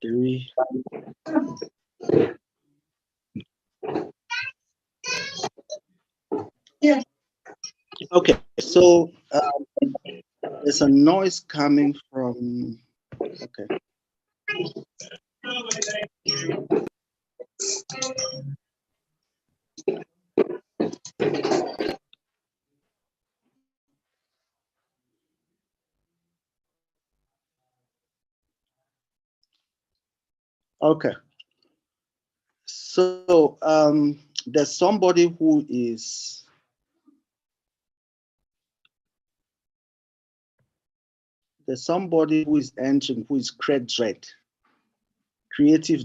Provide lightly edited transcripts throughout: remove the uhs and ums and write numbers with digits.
Three. Okay, so there's a noise coming from. Okay. Okay. So there's somebody who is entering who is creative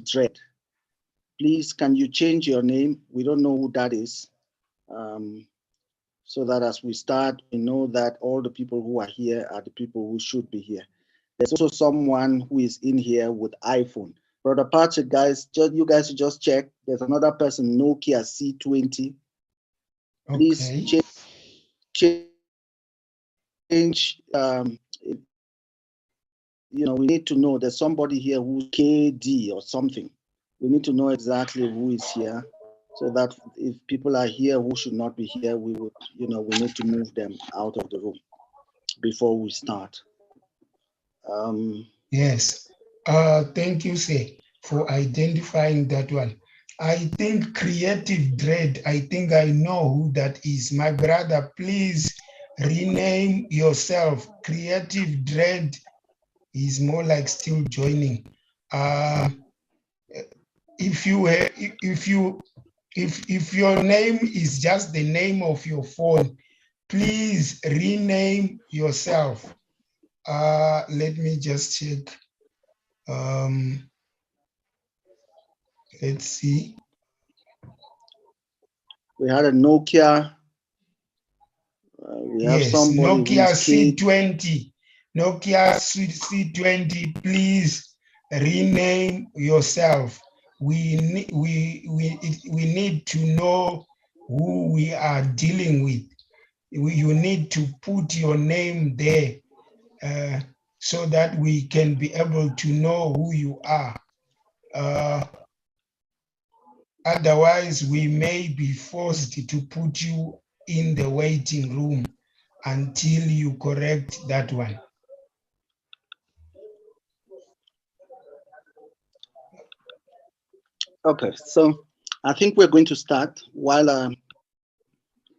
dread. Please, can you change your name? We don't know who that is. So that as we start, we know that all the people who are here are the people who should be here. There's also someone who is in here with iPhone. Brother Patrick, guys, you guys just check. There's another person, Nokia C20. Please change. We need to know there's somebody here who's KD or something. We need to know exactly who is here, so that if people are here who should not be here, we would, we need to move them out of the room before we start. Yes. Thank you, sir, for identifying that one. I think creative dread, I think I know who that is. My brother, please rename yourself. Creative dread is more like still joining. If your name is just the name of your phone, please rename yourself. Let me just check. Let's see. We had a Nokia. We have somebody Nokia C20. Nokia C20, please rename yourself. We need to know who we are dealing with. You need to put your name there so that we can be able to know who you are. Otherwise, we may be forced to put you in the waiting room until you correct that one. Okay, so I think we're going to start while,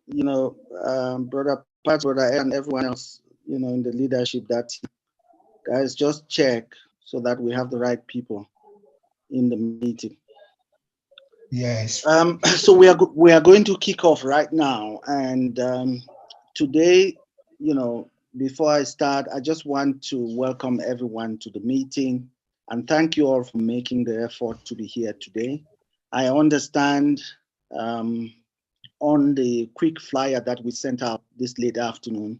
Brother Pat, Brother and everyone else, in the leadership, that guys just check so that we have the right people in the meeting. Yes. So we are going to kick off right now, and today, before I start, I just want to welcome everyone to the meeting and thank you all for making the effort to be here today. I understand on the quick flyer that we sent out this late afternoon,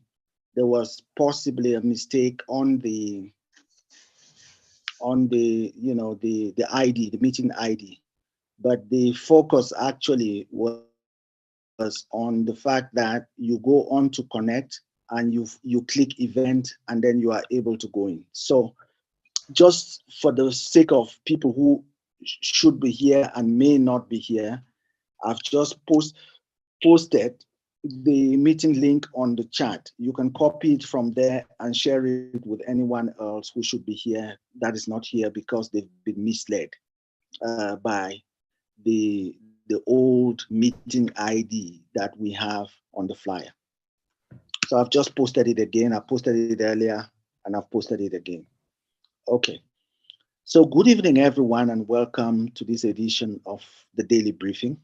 there was possibly a mistake on the the ID, the meeting ID, but the focus actually was on the fact that you go on to connect and you click event and then you are able to go in. So just for the sake of people who should be here and may not be here, I've just posted the meeting link on the chat. You can copy it from there and share it with anyone else who should be here that is not here because they've been misled by the old meeting ID that we have on the flyer. So I've just posted it again. I posted it earlier and I've posted it again. Okay. So good evening, everyone, and welcome to this edition of the Daily Briefing.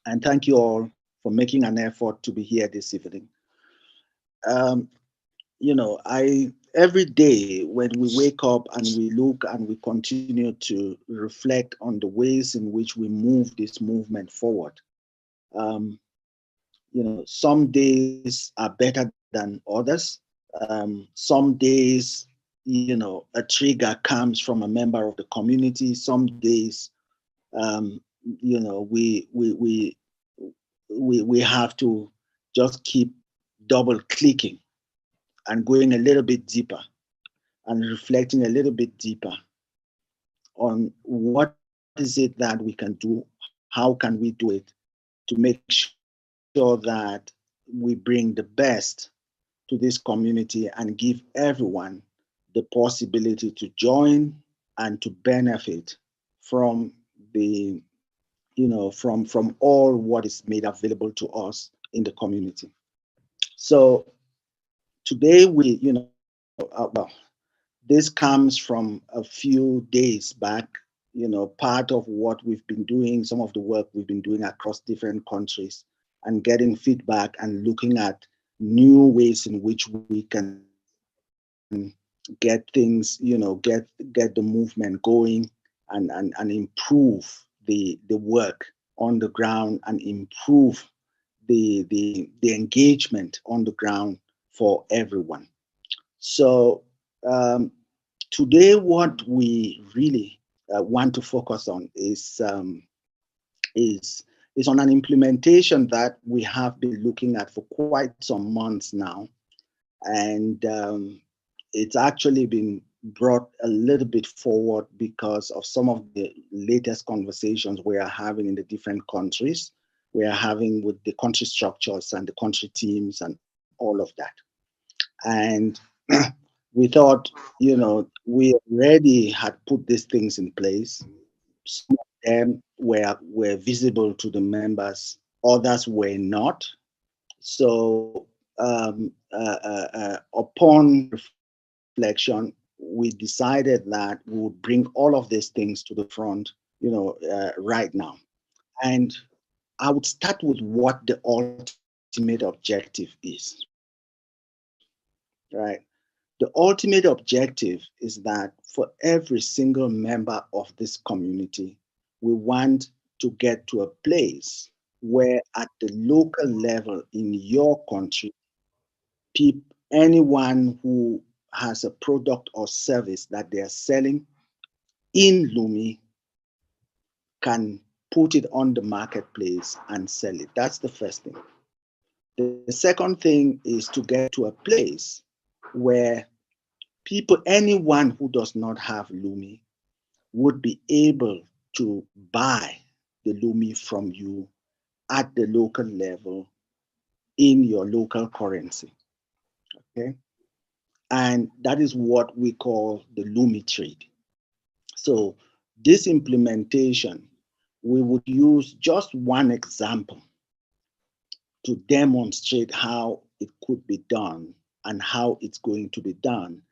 And thank you all for making an effort to be here this evening. Every day when we wake up and we look and we continue to reflect on the ways in which we move this movement forward, some days are better than others. Some days, a trigger comes from a member of the community. Some days, we we have to just keep double clicking and going a little bit deeper and reflecting a little bit deeper on what is it that we can do, how can we do it to make sure that we bring the best to this community and give everyone the possibility to join and to benefit from the from all what is made available to us in the community. So today this comes from a few days back, part of what we've been doing, some of the work we've been doing across different countries and getting feedback and looking at new ways in which we can get things, get the movement going and improve the work on the ground and improve the engagement on the ground for everyone. So um, today, what we really want to focus on is is on an implementation that we have been looking at for quite some months now, and it's actually been brought a little bit forward because of some of the latest conversations we are having in the different countries. We are having with the country structures and the country teams and all of that. And we thought, we already had put these things in place. Some of them were visible to the members, others were not. So upon reflection, we decided that we would bring all of these things to the front, right now. And I would start with what the ultimate objective is, right? The ultimate objective is that for every single member of this community, we want to get to a place where at the local level in your country, anyone who has a product or service that they are selling in Lumi can put it on the marketplace and sell it. That's the first thing. The second thing is to get to a place where anyone who does not have Lumi would be able to buy the Lumi from you at the local level in your local currency. Okay. And that is what we call the Lumi trade. So this implementation, we would use just one example to demonstrate how it could be done and how it's going to be done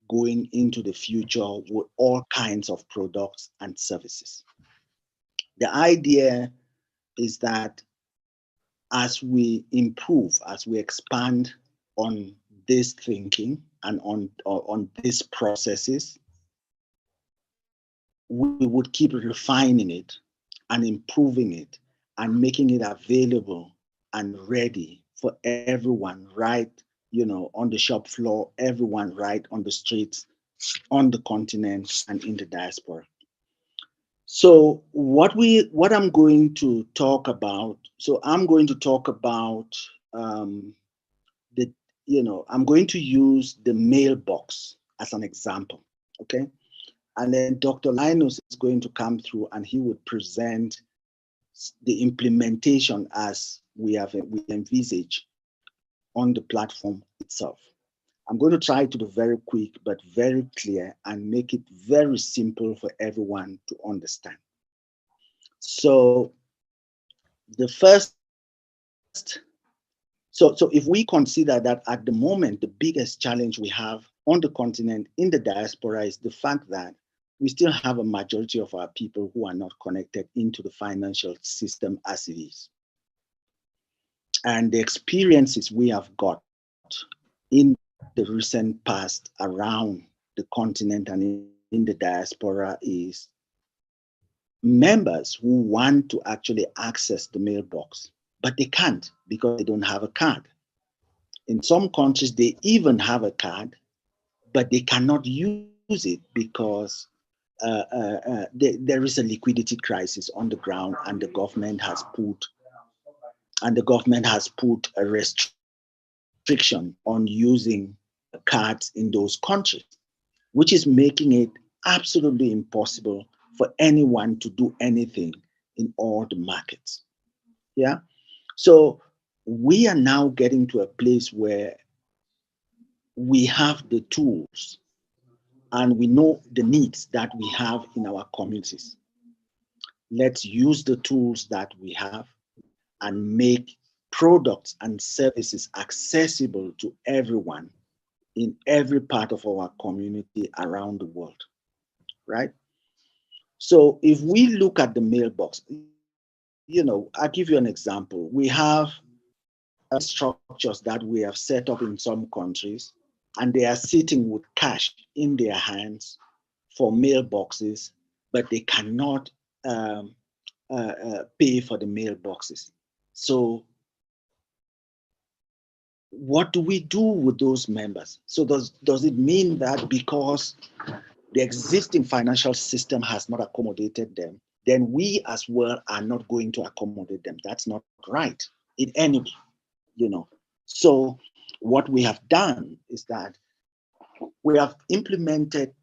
going into the future with all kinds of products and services. The idea is that as we improve, as we expand on this thinking and on these processes, we would keep refining it and improving it and making it available and ready for everyone right, on the shop floor, everyone right on the streets, on the continent and in the diaspora. So what I'm going to talk about, I'm going to talk about the, I'm going to use the mailbox as an example, okay? And then Dr. Linus is going to come through and he would present the implementation as we envisage on the platform itself. I'm going to try to be very quick but very clear and make it very simple for everyone to understand. So the first, so if we consider that at the moment, the biggest challenge we have on the continent in the diaspora is the fact that we still have a majority of our people who are not connected into the financial system as it is. And the experiences we have got in the recent past around the continent and in the diaspora is members who want to actually access the mailbox, but they can't because they don't have a card. In some countries, they even have a card, but they cannot use it because there is a liquidity crisis on the ground and the government has put and the government has put a restriction on using cards in those countries, which is making it absolutely impossible for anyone to do anything in all the markets. Yeah. So we are now getting to a place where we have the tools and we know the needs that we have in our communities. Let's use the tools that we have and make products and services accessible to everyone in every part of our community around the world, right? So if we look at the mailbox, I'll give you an example. We have structures that we have set up in some countries, and they are sitting with cash in their hands for mailboxes, but they cannot um, pay for the mailboxes. So what do we do with those members? So does it mean that because the existing financial system has not accommodated them, then we as well are not going to accommodate them? That's not right in any way, you know. So what we have done is that we have implemented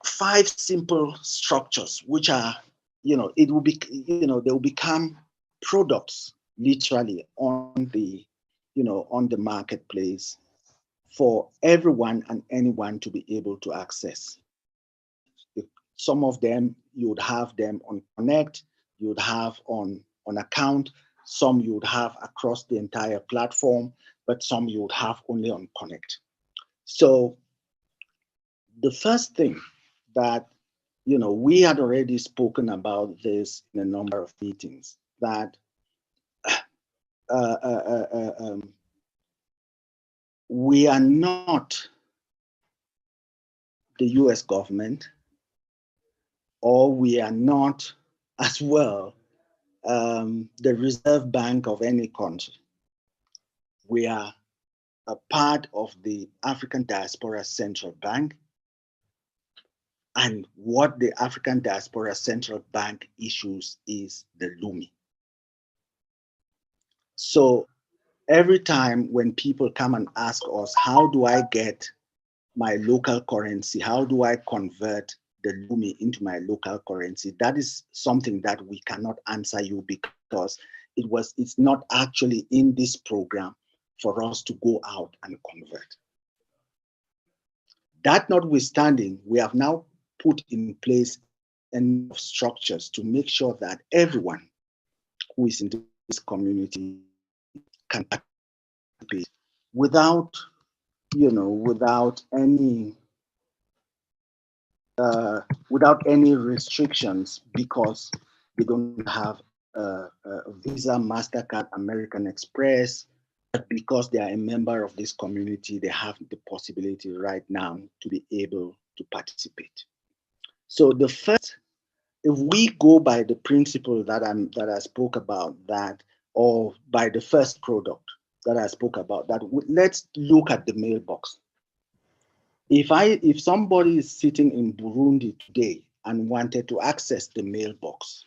5 simple structures, which are, it will be, they will become products literally on the marketplace for everyone and anyone to be able to access. Some of them you would have them on Connect, you would have on Account, some you would have across the entire platform, but some you would have only on Connect. So the first thing that we had already spoken about this in a number of meetings, that uh, uh, uh, uh, um, we are not the US government, or we are not as well the Reserve Bank of any country. We are a part of the African Diaspora Central Bank, and what the African Diaspora Central Bank issues is the LUMI. So every time when people come and ask us, how do I get my local currency? How do I convert the LUMI into my local currency? That is something that we cannot answer you, because it's not actually in this program for us to go out and convert. That notwithstanding, we have now put in place a number of structures to make sure that everyone who is in this community can participate without, without any restrictions, because they don't have a Visa, MasterCard, American Express. But because they are a member of this community, they have the possibility right now to be able to participate. So the first, if we go by the principle that I spoke about, that, or by the first product that I spoke about, that let's look at the mailbox. If somebody is sitting in Burundi today and wanted to access the mailbox,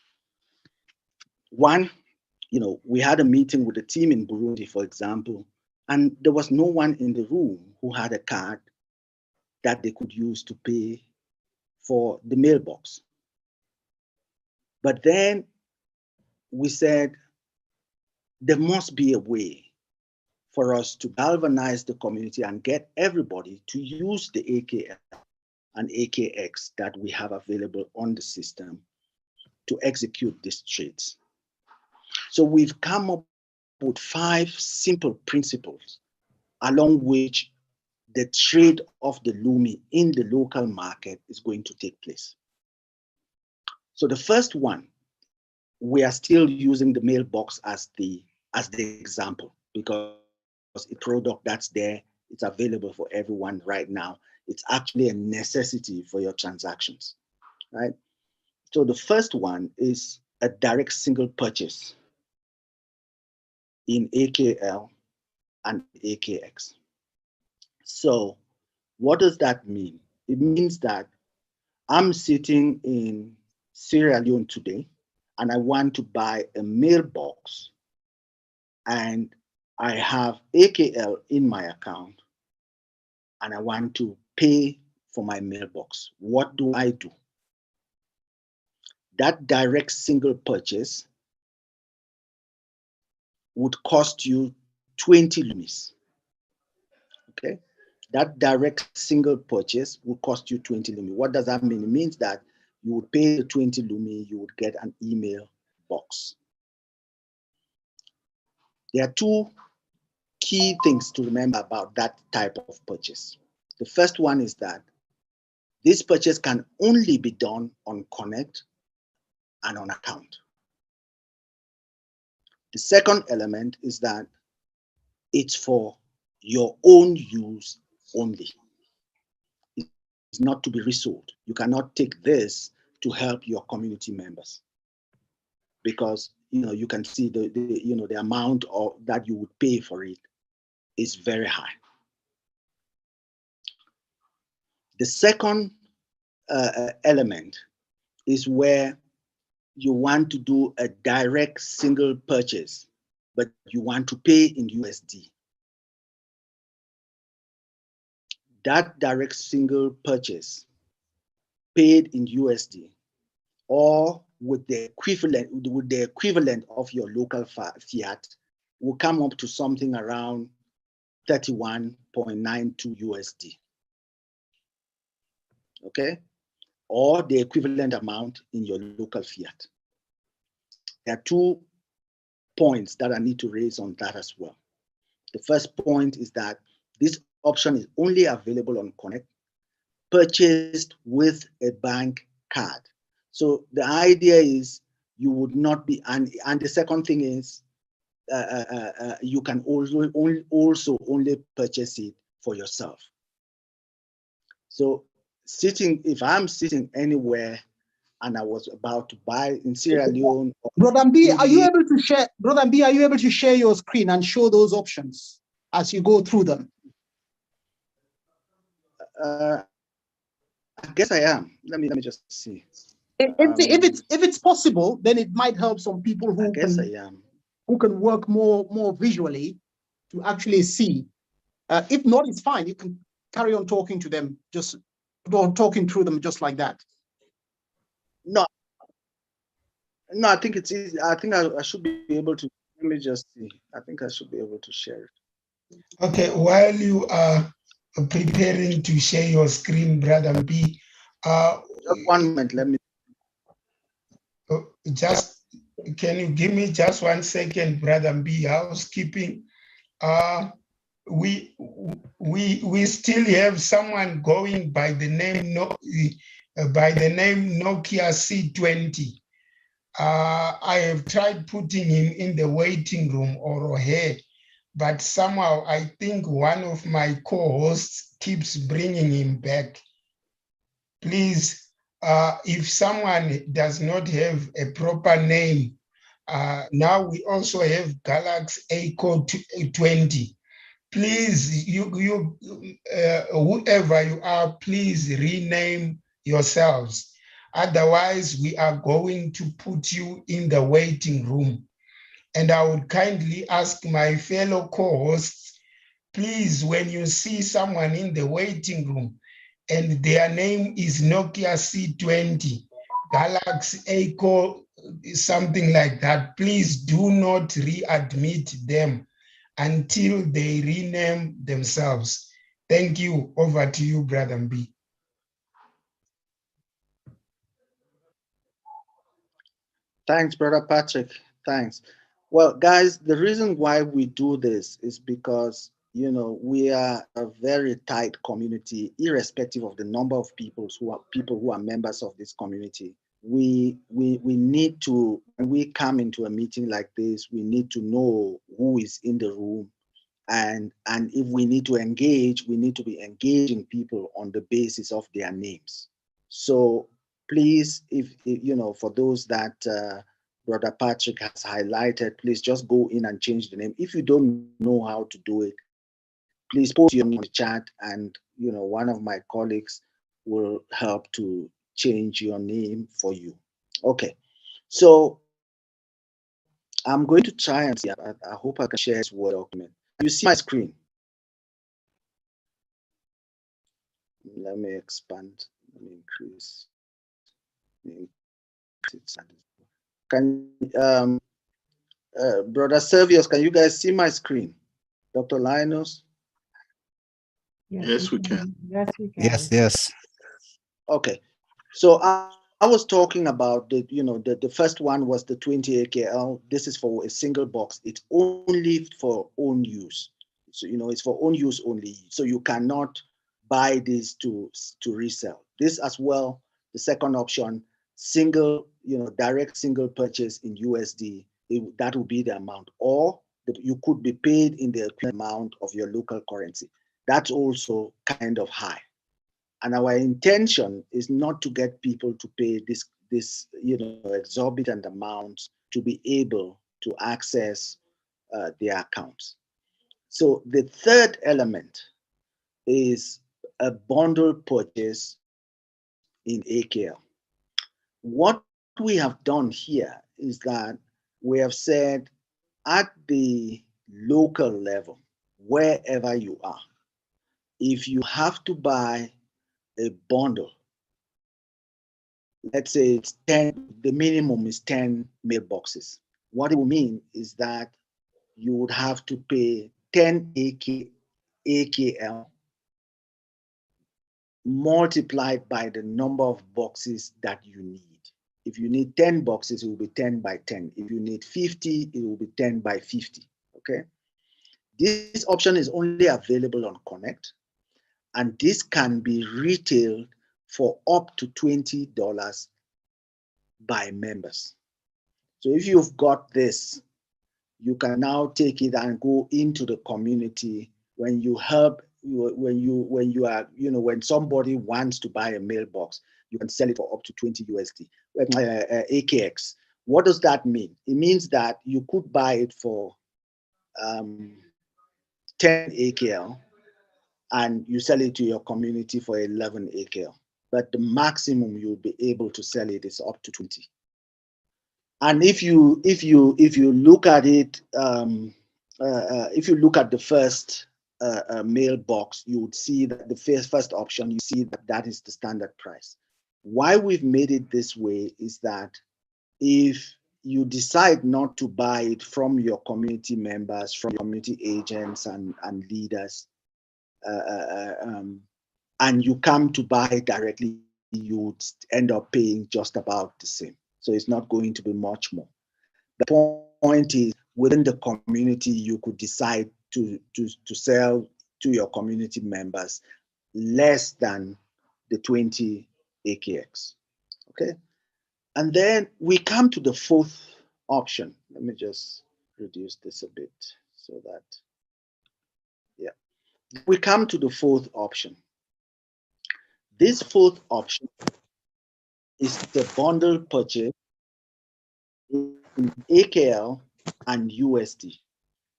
one, we had a meeting with the team in Burundi, for example, and there was no one in the room who had a card that they could use to pay for the mailbox. But then we said there must be a way for us to galvanize the community and get everybody to use the AKL and AKX that we have available on the system to execute these trades. So we've come up with 5 simple principles along which the trade of the LUMI in the local market is going to take place. So the first one, we are still using the mailbox as the example, because it's a product that's there, it's available for everyone right now. It's actually a necessity for your transactions, right? So the first one is a direct single purchase in AKL and AKX. So what does that mean? It means that I'm sitting in Sierra Leone today and I want to buy a mailbox and I have AKL in my account and I want to pay for my mailbox. What do I do? That direct single purchase would cost you 20 lumis. Okay, that direct single purchase will cost you 20 lumi. What does that mean? It means that you would pay the 20 lumi, you would get an email box. There are two key things to remember about that type of purchase. The first one is that this purchase can only be done on Connect and on account. The second element is that it's for your own use only. It's not to be resold. You cannot take this to help your community members, because you can see the amount of that you would pay for it is very high. The second element is where you want to do a direct single purchase, but you want to pay in USD. That direct single purchase paid in USD or with the equivalent of your local fiat will come up to something around 31.92 USD. Okay? Or the equivalent amount in your local fiat. There are 2 points that I need to raise on that as well. The first point is that this option is only available on Connect, purchased with a bank card. So the idea is you would not be, and the second thing is you can also only purchase it for yourself. So if I'm sitting anywhere and I was about to buy in Sierra Leone. Brother B, are you able to share? Brother B, are you able to share your screen and show those options as you go through them? I guess I am. Let me just see. If it's possible, then it might help some people who can work more visually to actually see. If not, it's fine. You can carry on talking to them, just talking through them just like that. No, I think it's easy. I think I should be able to. Let me just see. I think I should be able to share it. Okay, while you are preparing to share your screen, Brother B, just 1 moment. Let me. Can you give me just 1 second, Brother B? Housekeeping. We still have someone going by the name Nokia C20. I have tried putting him in the waiting room or her, but somehow I think one of my co-hosts keeps bringing him back. Please, if someone does not have a proper name, now we also have Galaxy A-Code 20. Please, whoever you are, please rename yourselves. Otherwise, we are going to put you in the waiting room. And I would kindly ask my fellow co-hosts, please, when you see someone in the waiting room and their name is Nokia C20, Galaxy A-Core, something like that, please do not readmit them until they rename themselves. Thank you. Over to you, Brother B. Thanks, Brother Patrick. Thanks. Well, guys, the reason why we do this is because, we are a very tight community, irrespective of the number of people who are members of this community. We need to, when we come into a meeting like this, we need to know who is in the room. And if we need to engage, we need to be engaging people on the basis of their names. So please, if for those that Brother Patrick has highlighted, please just go in and change the name. If you don't know how to do it, please post your name in the chat, and one of my colleagues will help to change your name for you. Okay, so I'm going to try and see. I hope I can share this Word document. You see my screen? Let me expand. Let me increase. Can Brother Servius, can you guys see my screen? Dr. Linus? Yes, we can. Yes, we can. Yes. Okay. So I was talking about the first one was the 20 AKL. This is for a single box. It's only for own use. So it's for own use only. So you cannot buy this to resell. This as well, the second option, single, direct single purchase in USD, that will be the amount. Or that you could be paid in the amount of your local currency. That's also kind of high. And our intention is not to get people to pay this exorbitant amounts to be able to access their accounts. So the third element is a bundle purchase in AKL. What we have done here is that we have said at the local level, wherever you are, if you have to buy a bundle, let's say it's 10, the minimum is 10 mailboxes. What it will mean is that you would have to pay 10 AKL multiplied by the number of boxes that you need. If you need 10 boxes, it will be 10 by 10. If you need 50, it will be 10 by 50. Okay. This option is only available on Connect, and this can be retailed for up to $20 by members. So if you've got this, you can now take it and go into the community when you help, when somebody wants to buy a mailbox, you can sell it for up to 20 USD, AKX. What does that mean? It means that you could buy it for 10 AKL and you sell it to your community for 11 AKL. But the maximum you'll be able to sell it is up to 20. And if you look at it, if you look at the first mailbox, you would see that the first option, you see that is the standard price. Why we've made it this way is that if you decide not to buy it from your community members, from your community agents and leaders, and you come to buy directly, you would end up paying just about the same. So it's not going to be much more. The point is, within the community, you could decide to sell to your community members less than the 20 AKX. Okay. And then we come to the fourth option. Let me just reduce this a bit so that, yeah. We come to the fourth option. This fourth option is the bundle purchase in AKL and USD,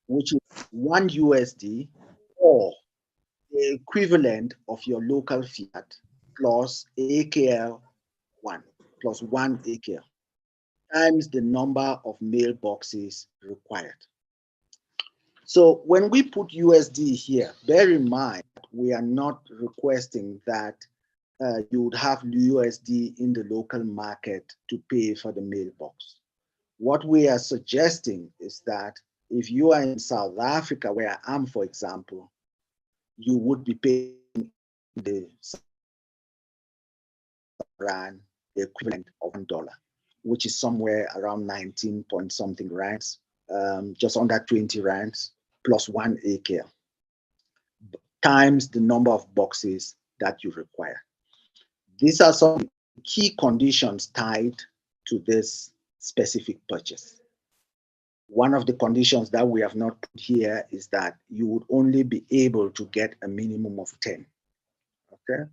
which is 1 USD or the equivalent of your local fiat plus AKL 1, plus 1 AKL, times the number of mailboxes required. So when we put USD here, bear in mind, we are not requesting that you would have USD in the local market to pay for the mailbox. What we are suggesting is that if you are in South Africa, where I am, for example, you would be paying the rand, the equivalent of $1, which is somewhere around 19 point something rands, just under 20 rands, plus 1 AKL, times the number of boxes that you require. These are some key conditions tied to this specific purchase. One of the conditions that we have not put here is that you would only be able to get a minimum of 10. Okay?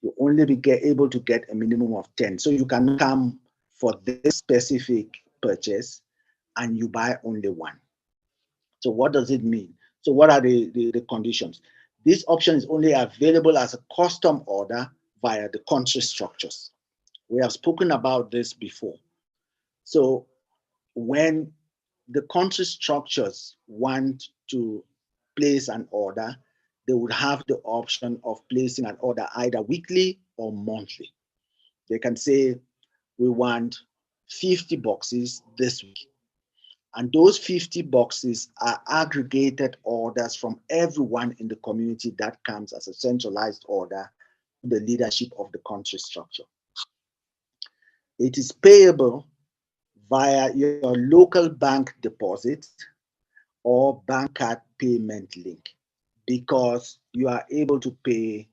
You only be able to get a minimum of 10. So you can come for this specific purchase and you buy only one. So what does it mean? So what are the conditions? This option is only available as a custom order via the country structures. We have spoken about this before. So when the country structures want to place an order, they would have the option of placing an order either weekly or monthly. They can say, we want 50 boxes this week. And those 50 boxes are aggregated orders from everyone in the community that comes as a centralized order to the leadership of the country structure. It is payable via your local bank deposit or bank card payment link, because you are able to pay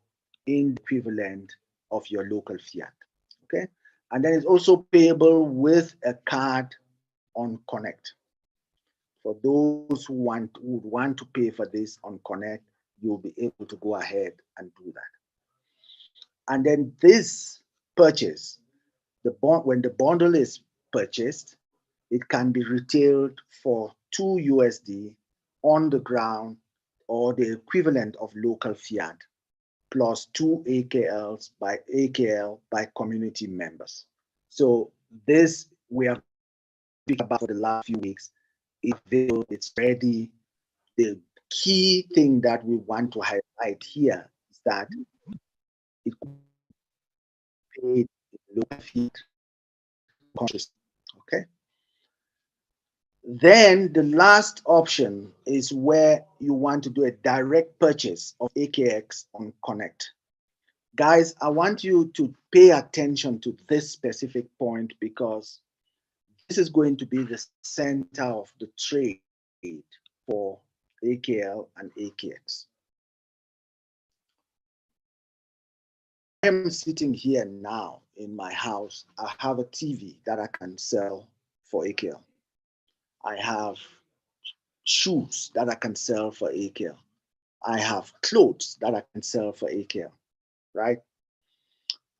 in the equivalent of your local fiat. Okay, and then it's also payable with a card on Connect. For those who would want to pay for this on Connect, you'll be able to go ahead and do that. And then this purchase, when the bundle is purchased, it can be retailed for 2 USD on the ground, or the equivalent of local fiat, plus 2 AKL by community members. So this we have speaking about for the last few weeks. It's available, it's ready. The key thing that we want to highlight here is that it could be paid in local fiat countries. Okay. Then the last option is where you want to do a direct purchase of AKX on Connect. Guys, I want you to pay attention to this specific point, because this is going to be the center of the trade for AKL and AKX. I am sitting here now in my house. I have a TV that I can sell for AKL. I have shoes that I can sell for AKL. I have clothes that I can sell for AKL, right?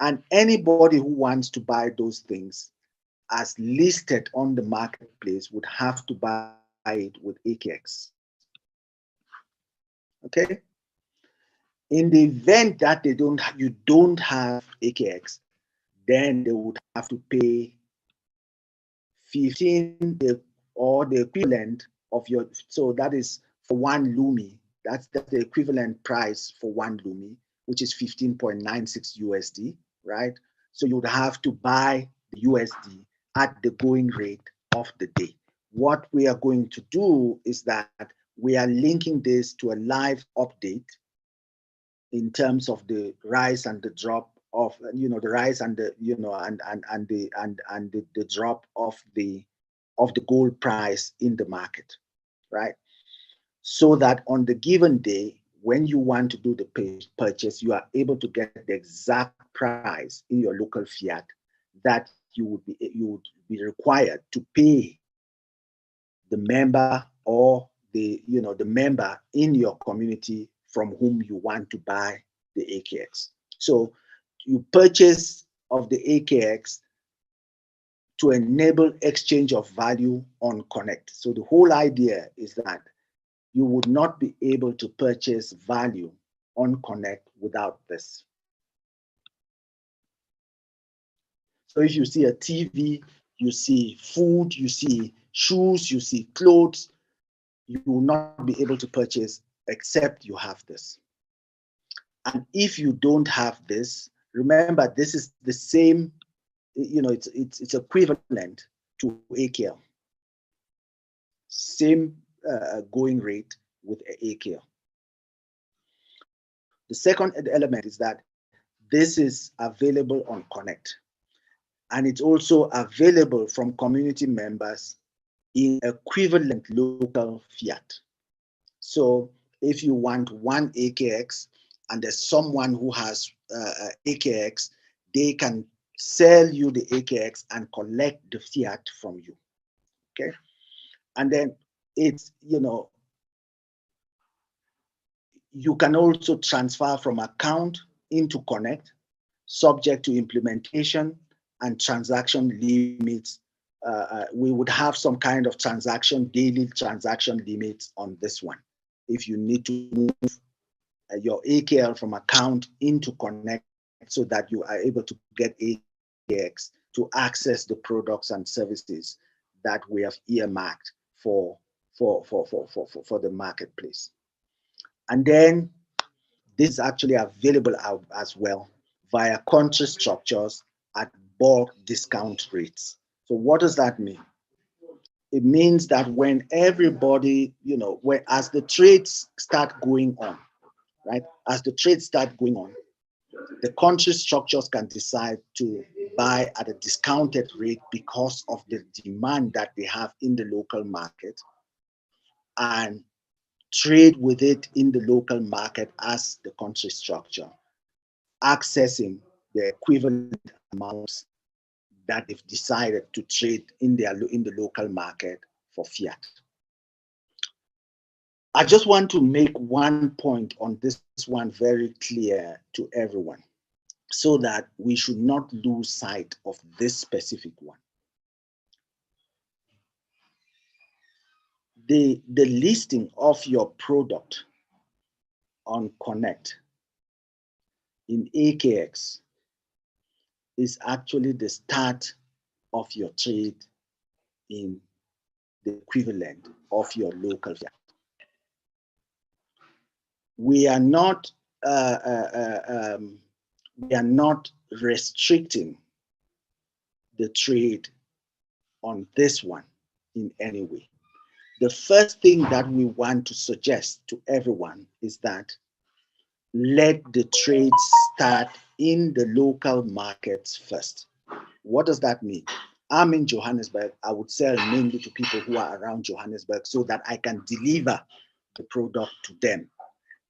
And anybody who wants to buy those things as listed on the marketplace would have to buy it with AKX. Okay? In the event that you don't have AKX, then they would have to pay 15 or the equivalent of your, so that is for 1 LUMI. That's the equivalent price for 1 LUMI, which is 15.96 USD, right? So you would have to buy the USD at the going rate of the day. What we are going to do is that we are linking this to a live update in terms of the rise and the drop of, the rise and the, the drop of the gold price in the market, right? So that on the given day, when you want to do the purchase, you are able to get the exact price in your local fiat that you would be required to pay the member, or the member in your community from whom you want to buy the AKX. So you purchase of the AKX to enable exchange of value on Connect. So the whole idea is that you would not be able to purchase value on Connect without this. So if you see a TV, you see food, you see shoes, you see clothes, you will not be able to purchase except you have this. And if you don't have this, remember, this is the same, it's equivalent to AKL. Same going rate with AKL. The second element is that this is available on Connect. And it's also available from community members in equivalent local fiat. So if you want 1 AKX and there's someone who has AKX, they can sell you the AKX and collect the fiat from you. Okay. And then it's, you can also transfer from account into Connect, subject to implementation and transaction limits. We would have some kind of daily transaction limits on this one. If you need to move your AKL from account into Connect so that you are able to get AKX to access the products and services that we have earmarked for the marketplace. And then this is actually available as well via country structures at bulk discount rates. So what does that mean? It means that when everybody, as the trades start going on, right? As the trades start going on, the country structures can decide to buy at a discounted rate because of the demand that they have in the local market and trade with it in the local market as the country structure, accessing the equivalent amounts that they've decided to trade in the local market for fiat. I just want to make one point on this one very clear to everyone, so that we should not lose sight of this specific one. The listing of your product on Connect in AKX is actually the start of your trade in the equivalent of your local fiat. We are not restricting the trade on this one in any way. The first thing that we want to suggest to everyone is that let the trade start in the local markets first. What does that mean? I'm in Johannesburg. I would sell mainly to people who are around Johannesburg so that I can deliver the product to them.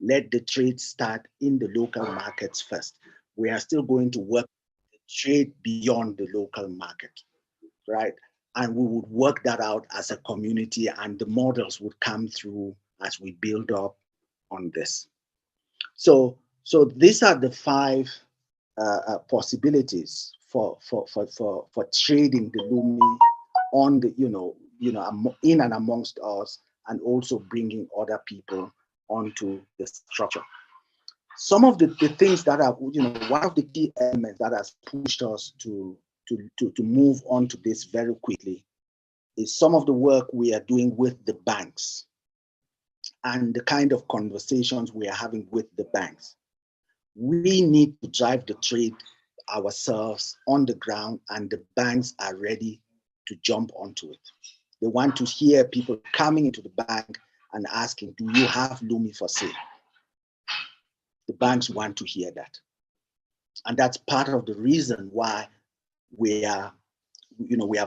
Let the trade start in the local markets first. We are still going to work the trade beyond the local market, right? And we would work that out as a community, and the models would come through as we build up on this. So these are the 5 possibilities for trading the LUMI on the in and amongst us, and also bringing other people onto the structure. Some of the things that are, one of the key elements that has pushed us to move on to this very quickly is some of the work we are doing with the banks and the kind of conversations we are having with the banks. We need to drive the trade ourselves on the ground, and the banks are ready to jump onto it. They want to hear people coming into the bank and asking, do you have LUMI for sale? The banks want to hear that. And that's part of the reason why we have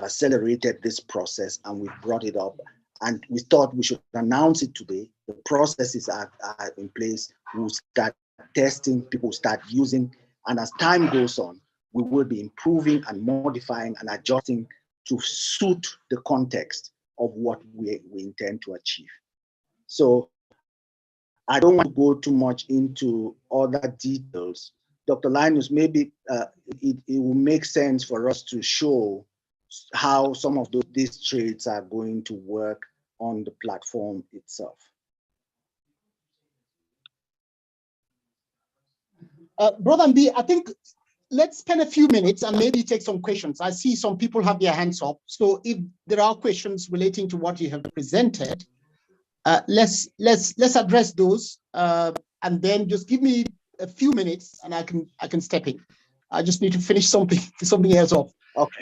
accelerated this process, and we brought it up, and we thought we should announce it today. The processes are in place. We'll start testing, people will start using, and as time goes on, we will be improving and modifying and adjusting to suit the context of what we intend to achieve. So I don't want to go too much into other details. Dr. Linus, maybe it will make sense for us to show how some of these trades are going to work on the platform itself. Brother Mbi, I think let's spend a few minutes and maybe take some questions. I see some people have their hands up. So if there are questions relating to what you have presented, let's address those, and then just give me a few minutes and I can step in. I just need to finish something else off. Okay.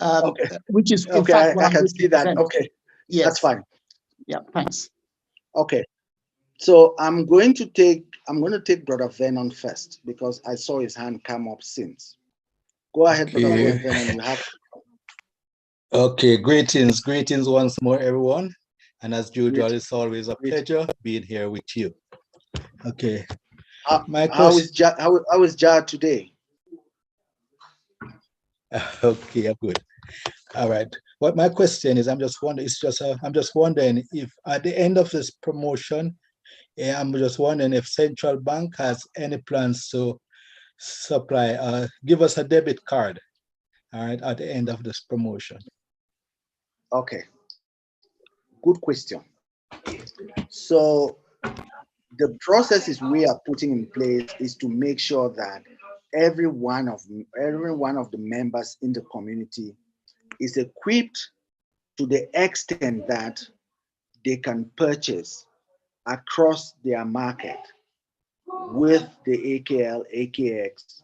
Okay. Which is in okay, fact I can see that. Okay. Yes. That's fine. Yeah. Thanks. Okay. So I'm going to take Brother Vernon first, because I saw his hand come up since. Go ahead, okay. Brother Vernon. You have. Okay. Greetings once more, everyone. And as usual, it's always a pleasure being here with you. Okay. How is Jar today? Okay, good. All right. What my question is, I'm just wondering if at the end of this promotion, I'm just wondering if Central Bank has any plans to supply, give us a debit card, all right, at the end of this promotion. Okay. Good question. So the processes we are putting in place is to make sure that every one of the members in the community is equipped to the extent that they can purchase across their market with the AKL, AKX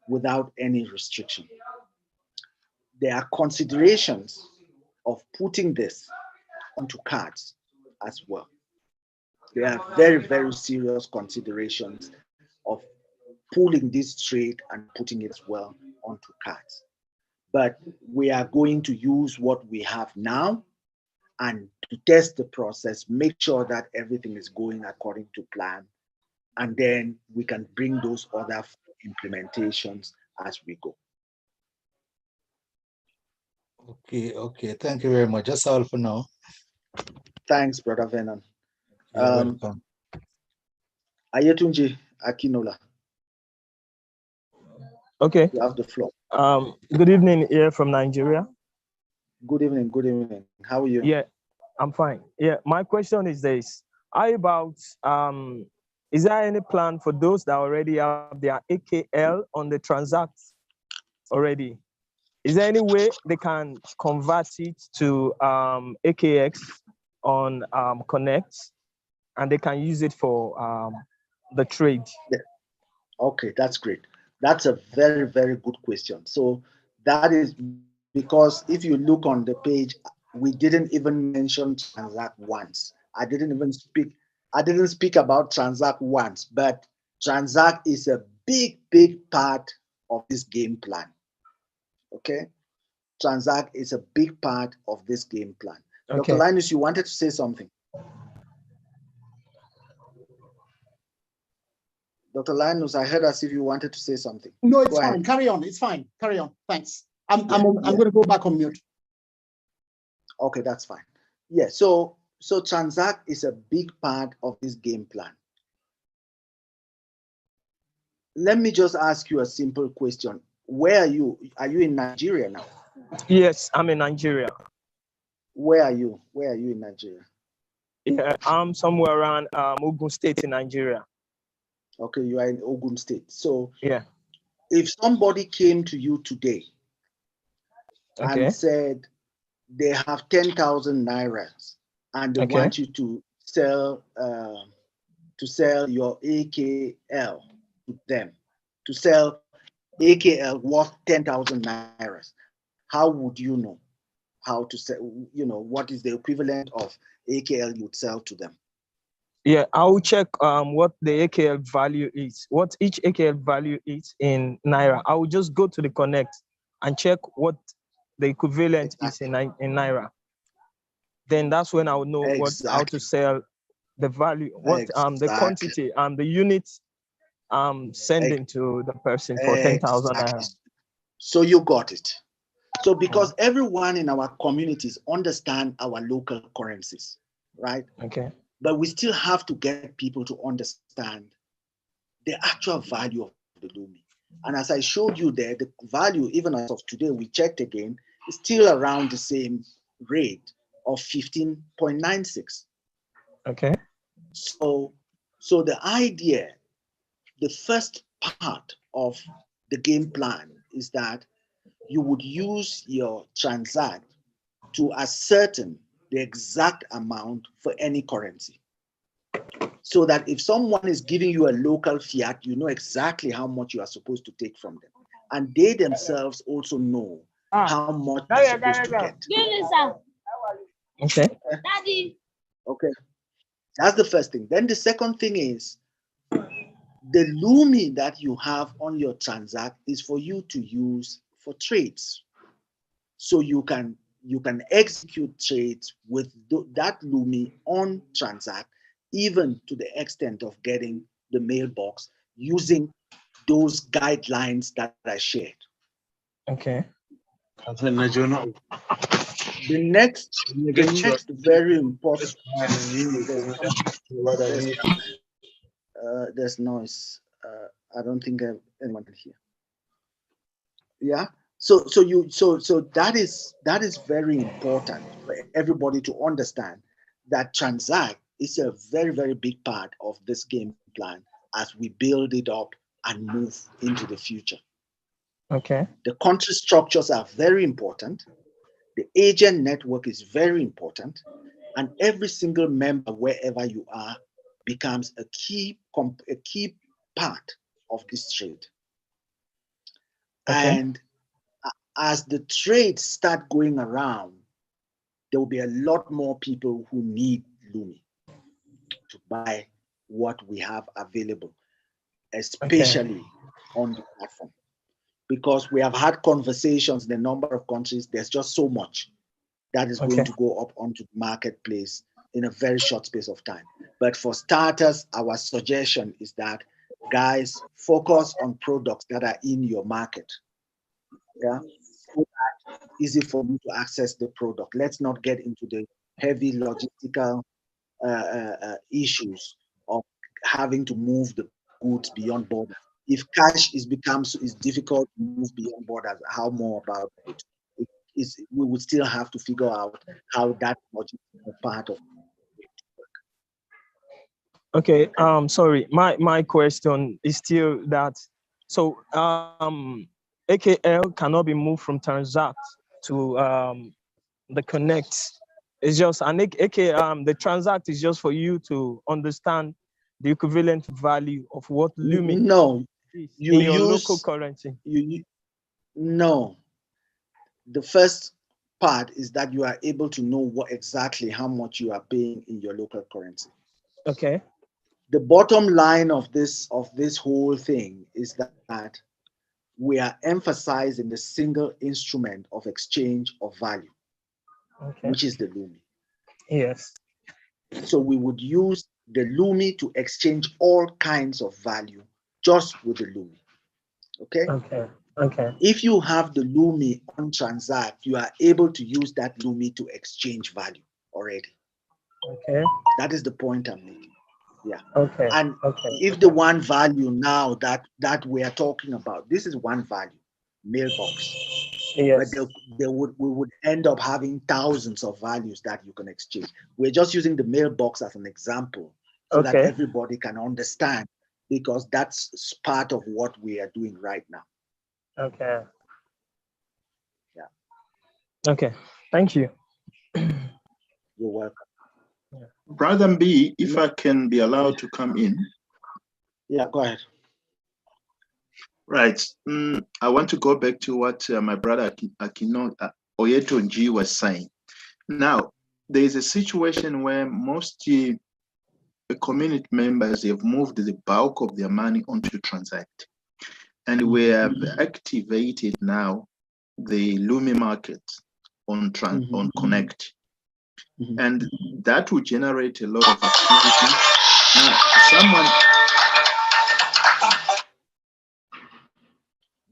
without any restriction. There are considerations of putting this onto cards as well. There are very, very serious considerations of pulling this trade and putting it as well onto cards. But we are going to use what we have now and to test the process, make sure that everything is going according to plan, and then we can bring those other implementations as we go. Okay. Thank you very much. That's all for now. Thanks, Brother Venom. You're welcome. Ayetunji Akinola. Okay. You have the floor. Good evening here from Nigeria. Good evening. Good evening. How are you? Yeah, I'm fine. Yeah, my question is this: how about is there any plan for those that already have their AKL on the Transact already? Is there any way they can convert it to AKX on Connect, and they can use it for the trade? Yeah. Okay, that's great. That's a very, very good question. So that is because if you look on the page, we didn't even mention Transact once. I didn't speak about Transact once, but Transact is a big, big part of this game plan. Okay? Transact is a big part of this game plan. Okay. Dr. Linus, you wanted to say something? Dr. Linus, I heard as if you wanted to say something. No, it's fine. Carry on. It's fine. Carry on. Thanks. I'm going to go back on mute. Okay, that's fine. Yeah. So Transact is a big part of this game plan. Let me just ask you a simple question. Where are you? Are you in Nigeria now? Yes, I'm in Nigeria. Where are you? Where are you in Nigeria? Yeah, I'm somewhere around Ogun State in Nigeria. Okay, you are in Ogun State. So yeah, if somebody came to you today and said they have 10,000 nairas and they want you to sell your AKL to them, to sell AKL worth 10,000 nairas, how would you know how to sell? What is the equivalent of AKL you would sell to them? Yeah, I will check what the AKL value is, what each AKL value is in Naira. I will just go to the Connect and check what the equivalent is in Naira. Then that's when I will know how to sell the value, the quantity, the units sending to the person for 10,000 Naira. So you got it. So because everyone in our communities understand our local currencies, right? Okay. But we still have to get people to understand the actual value of the LUMI. And as I showed you there, the value, even as of today, we checked again, is still around the same rate of 15.96. Okay. So the idea, the first part of the game plan is that you would use your Transact to ascertain the exact amount for any currency. So that if someone is giving you a local fiat, you know exactly how much you are supposed to take from them. And they themselves also know how much they're supposed to get. Okay. Daddy. Okay. That's the first thing. Then the second thing is the LUMI that you have on your Transact is for you to use for trades. So you can execute trades with that LUMI on Transact, even to the extent of getting the mailbox using those guidelines that I shared. Okay. The next very important. There's noise. I don't think anyone can hear. Yeah. So that is very important for everybody to understand that Transact is a very, very big part of this game plan as we build it up and move into the future. Okay. The country structures are very important. The agent network is very important, and every single member, wherever you are, becomes a key part of this trade. Okay. And as the trades start going around, there will be a lot more people who need LUMI to buy what we have available, especially on the platform. Because we have had conversations in a number of countries, there's just so much that is going to go up onto the marketplace in a very short space of time. But for starters, our suggestion is that, guys, focus on products that are in your market. Yeah, so that it's easy for you to access the product. Let's not get into the heavy logistical issues of having to move the goods beyond borders. If cash is difficult to move beyond borders, how more about it? We would still have to figure out how that logistical part of it work. Okay. Sorry. My question is still that. So AKL cannot be moved from transact to the connect. It's just an the transact is just for you to understand the equivalent value of what LUMI is in your local currency. No. The first part is that you are able to know exactly how much you are paying in your local currency. Okay. The bottom line of this whole thing is that we are emphasizing the single instrument of exchange of value, which is the LUMI. Yes. So we would use the LUMI to exchange all kinds of value just with the LUMI. Okay? Okay. If you have the LUMI on Transact, you are able to use that LUMI to exchange value already. Okay. That is the point I'm making. Yeah. Okay. And if the one value now that we are talking about, this is one value, mailbox. Yes. But we would end up having thousands of values that you can exchange. We're just using the mailbox as an example so that everybody can understand, because that's part of what we are doing right now. Okay. Yeah. Okay. Thank you. You're welcome. Yeah. Brother B, if I can be allowed to come in. Yeah, go ahead. Right. I want to go back to what my brother Akino Oyetonji was saying. Now, there is a situation where most community members have moved the bulk of their money onto Transact. And we have activated now the LUMI market on Connect. And that will generate a lot of activity. Now,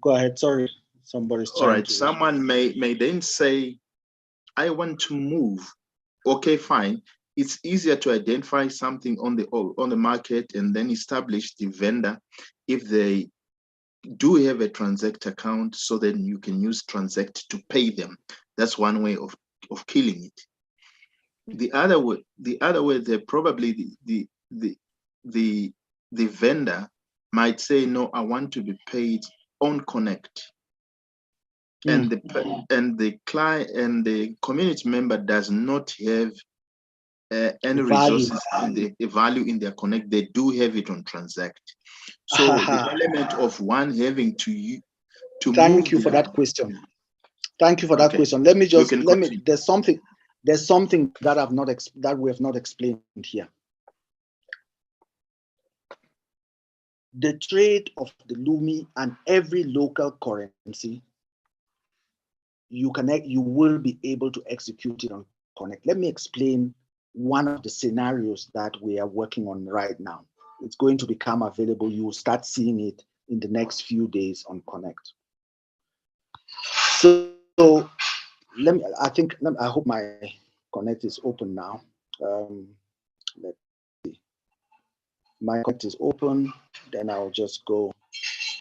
go ahead. Sorry, somebody's trying. All right. Someone may then say, I want to move. Okay, fine. It's easier to identify something on the market and then establish the vendor if they do have a Transact account, so then you can use Transact to pay them. That's one way of killing it. The other way, that probably the vendor might say, no, I want to be paid on Connect. And the client and the community member does not have any resources in the value in their Connect. They do have it on Transact. So the element of one having to thank you for that question. Thank you for that question. Let me there's something that we have not explained here. The trade of the LUMI and every local currency, you will be able to execute it on Connect. Let me explain one of the scenarios that we are working on right now. It's going to become available. You will start seeing it in the next few days on Connect. So I hope my Connect is open now. Let's see. My Connect is open. Then I'll just go.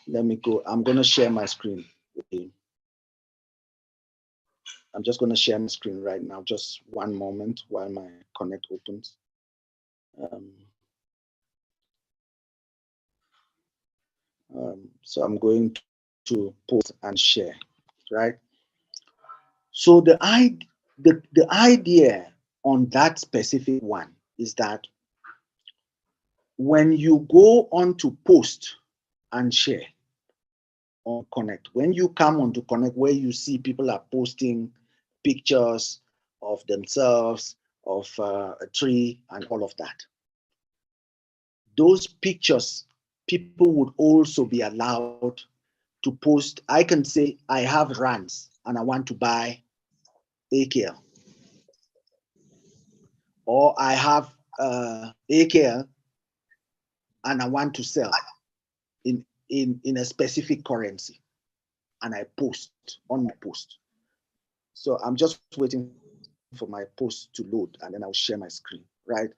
Let me go. I'm going to share my screen with you. I'm just going to share my screen right now. Just one moment while my Connect opens. So I'm going to post and share, right? So the idea on that specific one is that when you go on to post and share on Connect, when you come on to Connect, where you see people are posting pictures of themselves, of a tree and all of that, those pictures, people would also be allowed to post. I can say I have rands and I want to buy AKL, or I have AKL and I want to sell in a specific currency, and I post on my post. So I'm just waiting for my post to load, and then I'll share my screen, right?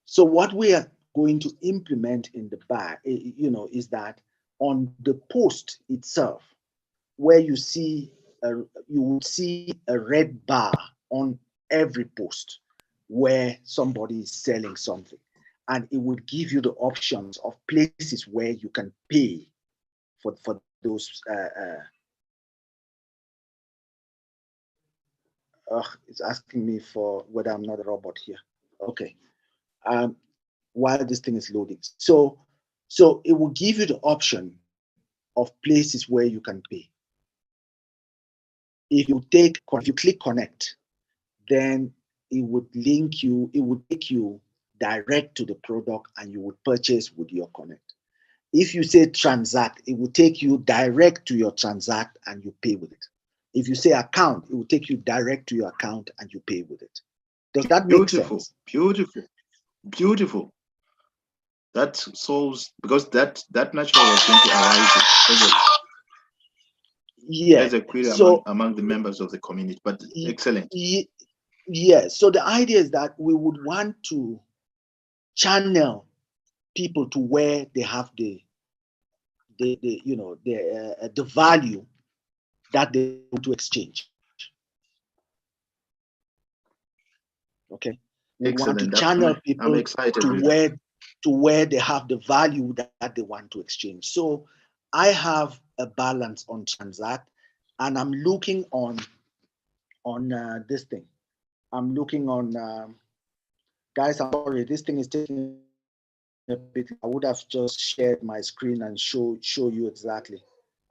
So what we are going to implement in the back, is that on the post itself, where you would see a red bar on every post where somebody is selling something, and it would give you the options of places where you can pay for those. It's asking me for whether I'm not a robot here. Okay. While this thing is loading, so it will give you the option of places where you can pay. If you click connect, then it would link you, it would take you direct to the product and you would purchase with your connect. If you say transact, it will take you direct to your transact and you pay with it. If you say account, it will take you direct to your account and you pay with it. Does that make sense? Beautiful. That solves, because that naturally was going to arise as a query among the members of the community. But excellent. Yeah. So the idea is that we would want to channel people to where they have the value that they want to exchange. Okay. We want to channel people to where they have the value that they want to exchange. So I have a balance on transact, and I'm looking on this thing. I'm looking on, guys, I'm sorry, this thing is taking a bit. I would have just shared my screen and show you exactly.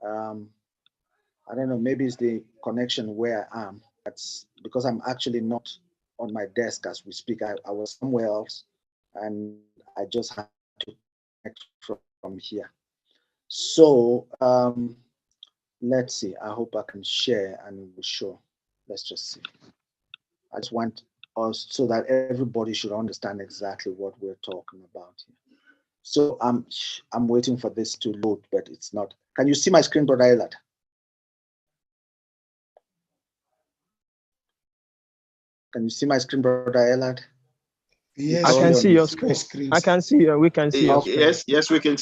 I don't know, maybe it's the connection where I am. That's because I'm actually not on my desk as we speak. I was somewhere else and I just had to connect from here. So let's see. I hope I can share and we'll show. Let's just see. I just want us so that everybody should understand exactly what we're talking about here. So I'm waiting for this to load, but it's not. Can you see my screen, Brother Elad? Can you see my screen, Brother Elad? Yes, I can see your screen. I can see you. We can see your screen. Yes, we can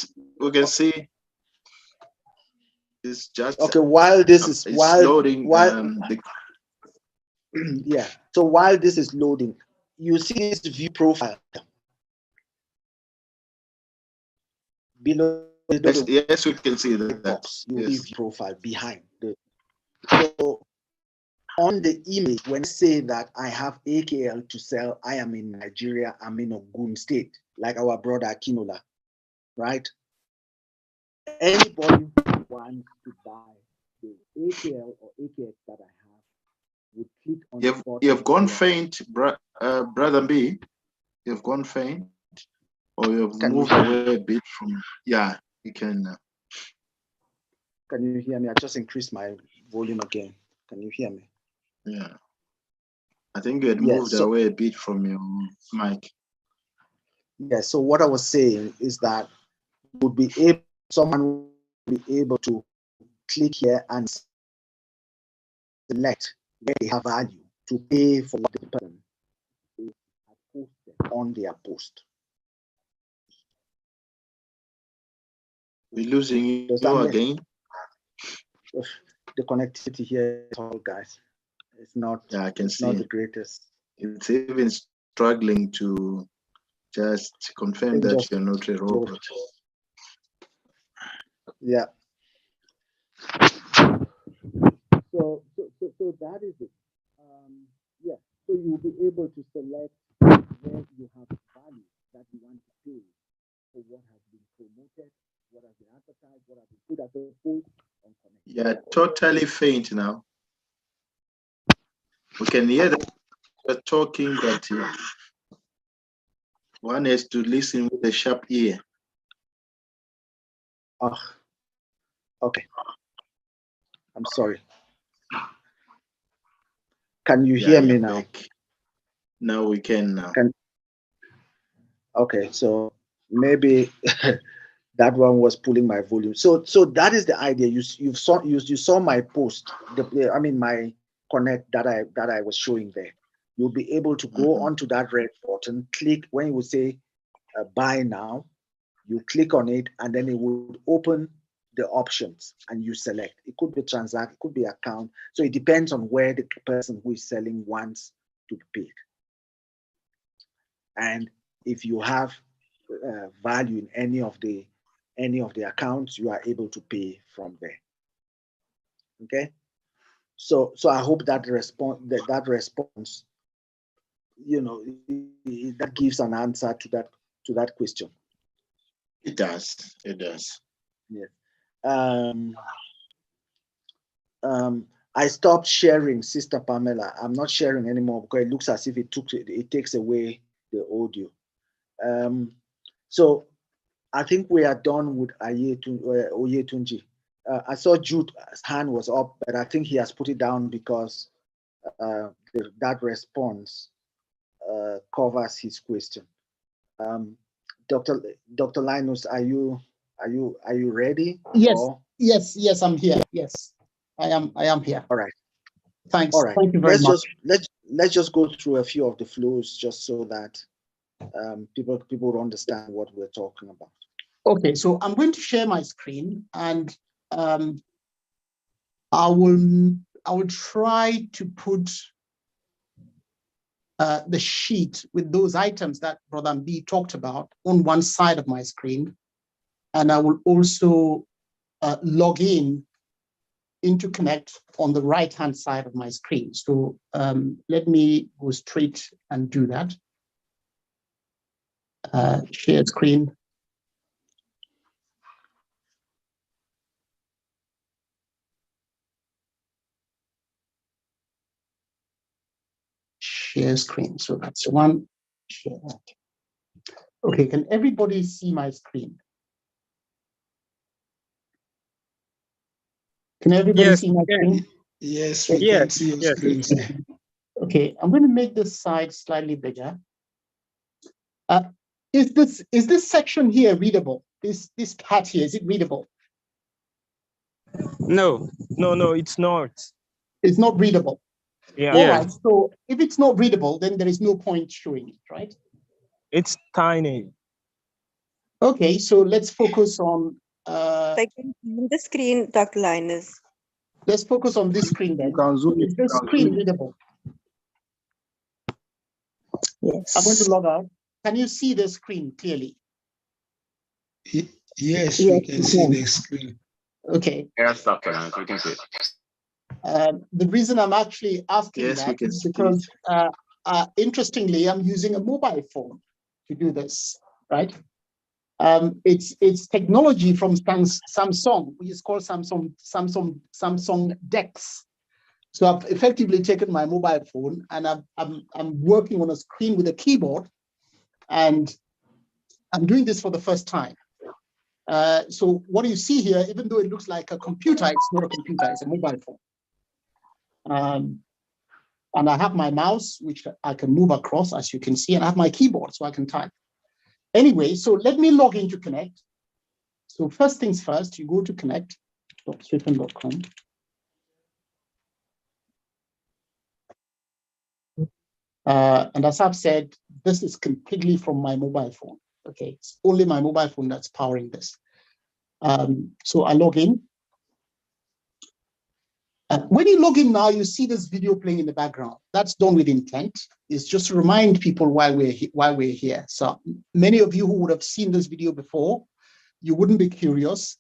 see. It's just okay. While this is loading, yeah. So while this is loading, you see this view profile below. Yes, we can see that. Box. You see view profile behind the. So on the image, when I say that I have AKL to sell, I am in Nigeria, I'm in Ogun State, like our brother Akinola, right? Anybody who wants to buy the AKL or AKX that I have would click on the button. You've gone faint, Brother B. You've gone faint, or you've moved away a bit from. Yeah, you can. Can you hear me? I just increased my volume again. Can you hear me? Yeah. I think you had moved away a bit from your mic. Yeah, so what I was saying is that someone would be able to click here and select where they have value to pay for what the person is posted on their post. We're losing you again. The connectivity here is all, guys. It's not. Yeah, I can see. Not the greatest. It's even struggling to just confirm that you're not a robot. Yeah. So so that is it. Yeah, so you'll be able to select where you have value that you want to pay for what has been promoted, what has been advertised, what has been put as a post on Connect. Yeah, totally faint now. We can hear that you're talking, but one has to listen with a sharp ear. Oh, okay. I'm sorry. Can you hear me now? Back. Now we can now. Okay, so maybe that one was pulling my volume. So that is the idea. You saw my post. I mean my Connect that I was showing there. You'll be able to go onto that red button, click when you say buy now. You click on it, and then it would open the options, and you select. It could be transact, it could be account. So it depends on where the person who is selling wants to be paid. And if you have value in any of the accounts, you are able to pay from there. Okay. So I hope that response, you know, that gives an answer to that question. It does. It does. Yes. I stopped sharing, Sister Pamela. I'm not sharing anymore because it looks as if it takes away the audio. So I think we are done with Oyetunji. I saw Jude's hand was up, but I think he has put it down because that response covers his question. Dr. Linus, are you ready? Yes, yes, I'm here. Yes, I am here. All right. Thanks. All right. Thank you very much. Let's just go through a few of the flows just so that people will understand what we're talking about. Okay, so I'm going to share my screen, and I will try to put the sheet with those items that Brother B talked about on one side of my screen, and I will also log into Connect on the right-hand side of my screen. So let me go straight and do that. Share screen. Share screen. So that's one. Share that. Okay, can everybody see my screen? Can everybody see my screen? Yes, we can see your screen, sir. Okay, I'm going to make this side slightly bigger. Is this section here readable? This part here, is it readable? No, it's not. It's not readable. Yeah. All right. So if it's not readable, then there is no point showing it, right? It's tiny. Okay, so let's focus on the screen, Dr. Linus. Let's focus on this screen then. Is this screen readable? Yes. I'm going to log out. Can you see the screen clearly? Yes, we can see the screen. Okay. Yes, Dr. Linus, we can see it. The reason I'm actually asking that is because, interestingly, I'm using a mobile phone to do this, right? It's technology from Samsung, which is called Samsung DeX. So I've effectively taken my mobile phone and I'm working on a screen with a keyboard, and I'm doing this for the first time. So what you see here, even though it looks like a computer, it's not a computer, it's a mobile phone. And I have my mouse, which I can move across, as you can see, and I have my keyboard, so I can type. Anyway, so let me log into Connect. So first things first, you go to connect.swiffen.com. And as I've said, this is completely from my mobile phone. Okay, it's only my mobile phone that's powering this. So I log in. When you log in now, you see this video playing in the background. That's done with intent. It's just to remind people why we're here. So many of you who would have seen this video before, you wouldn't be curious.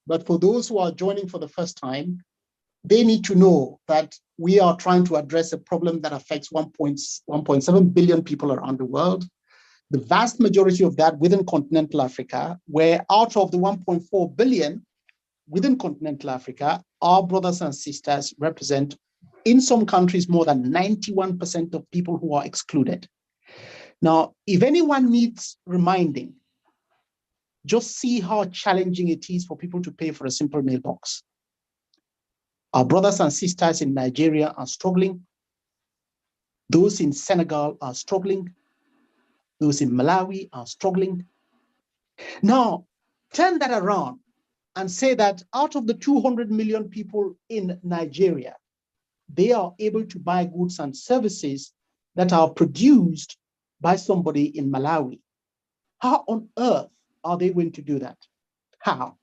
But for those who are joining for the first time, they need to know that we are trying to address a problem that affects 1.7 billion people around the world. The vast majority of that within continental Africa, where out of the 1.4 billion within continental Africa, our brothers and sisters represent, in some countries, more than 91% of people who are excluded. Now, if anyone needs reminding, just see how challenging it is for people to pay for a simple mailbox. Our brothers and sisters in Nigeria are struggling. Those in Senegal are struggling. Those in Malawi are struggling. Now, turn that around and say that out of the 200 million people in Nigeria, they are able to buy goods and services that are produced by somebody in Malawi. How on earth are they going to do that? How?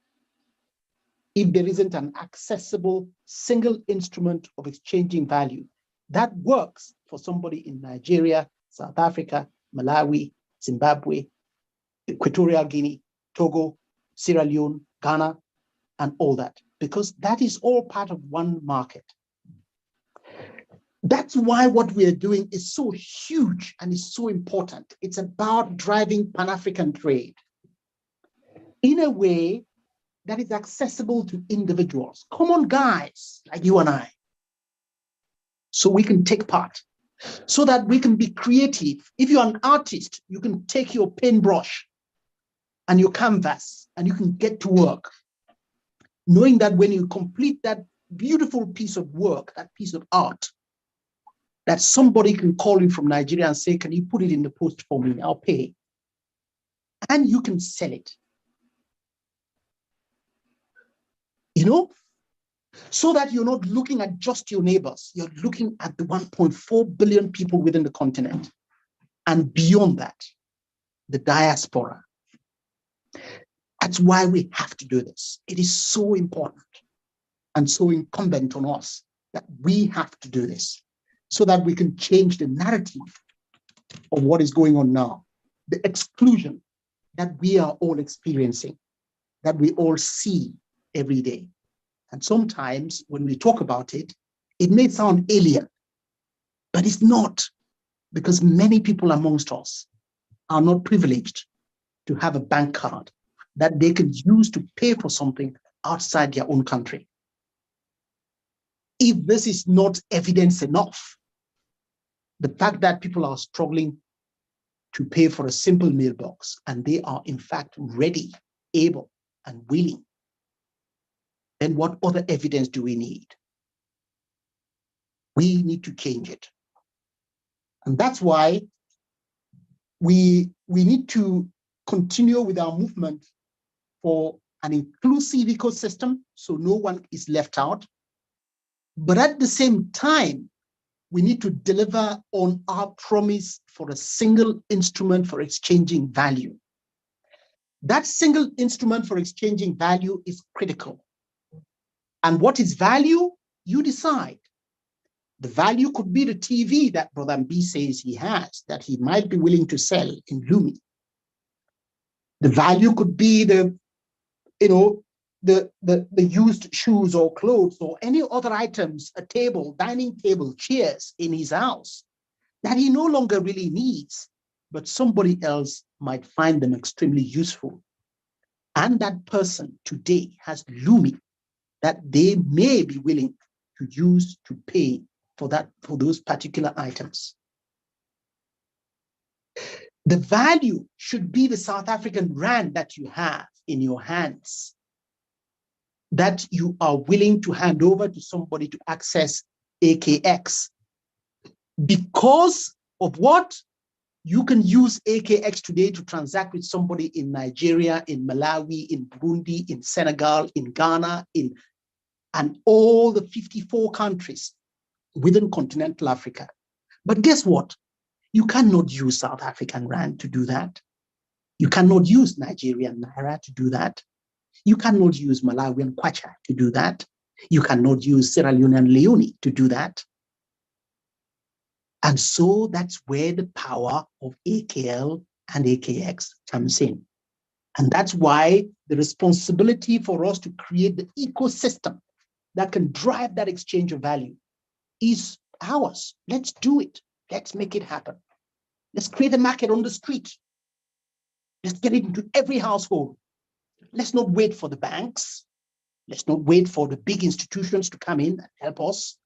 If there isn't an accessible single instrument of exchanging value that works for somebody in Nigeria, South Africa, Malawi, Zimbabwe, Equatorial Guinea, Togo, Sierra Leone, Ghana, and all that, because that is all part of one market. That's why what we are doing is so huge and is so important. It's about driving Pan-African trade in a way that is accessible to individuals, common guys like you and I, so we can take part, so that we can be creative. If you're an artist, you can take your paintbrush and your canvas and you can get to work, knowing that when you complete that beautiful piece of work, that piece of art, that somebody can call you from Nigeria and say, can you put it in the post for me? I'll pay. And you can sell it. You know, so that you're not looking at just your neighbors, you're looking at the 1.4 billion people within the continent. And beyond that, the diaspora. That's why we have to do this. It is so important and so incumbent on us that we have to do this so that we can change the narrative of what is going on now, the exclusion that we are all experiencing, that we all see every day. And sometimes when we talk about it, it may sound alien, but it's not, because many people amongst us are not privileged to have a bank card that they can use to pay for something outside their own country. If this is not evidence enough, the fact that people are struggling to pay for a simple mailbox and they are in fact ready, able, and willing, then what other evidence do we need? We need to change it. And that's why we need to continue with our movement for an inclusive ecosystem so no one is left out. But at the same time, we need to deliver on our promise for a single instrument for exchanging value. That single instrument for exchanging value is critical. And what is value? You decide. The value could be the TV that Brother B says he has, that he might be willing to sell in LUMI. The value could be the used shoes or clothes or any other items, a table, dining table, chairs in his house that he no longer really needs, but somebody else might find them extremely useful. And that person today has LUMI that they may be willing to use to pay for those particular items. The value should be the South African rand that you have in your hands, that you are willing to hand over to somebody to access AKX. Because of what? You can use AKX today to transact with somebody in Nigeria, in Malawi, in Burundi, in Senegal, in Ghana, and all the 54 countries within continental Africa. But guess what? You cannot use South African rand to do that. You cannot use Nigerian naira to do that. You cannot use Malawian kwacha to do that. You cannot use Sierra Leonean leone to do that. And so that's where the power of AKL and AKX comes in. And that's why the responsibility for us to create the ecosystem that can drive that exchange of value is ours. Let's do it. Let's make it happen. Let's create a market on the street. Let's get it into every household. Let's not wait for the banks. Let's not wait for the big institutions to come in and help us,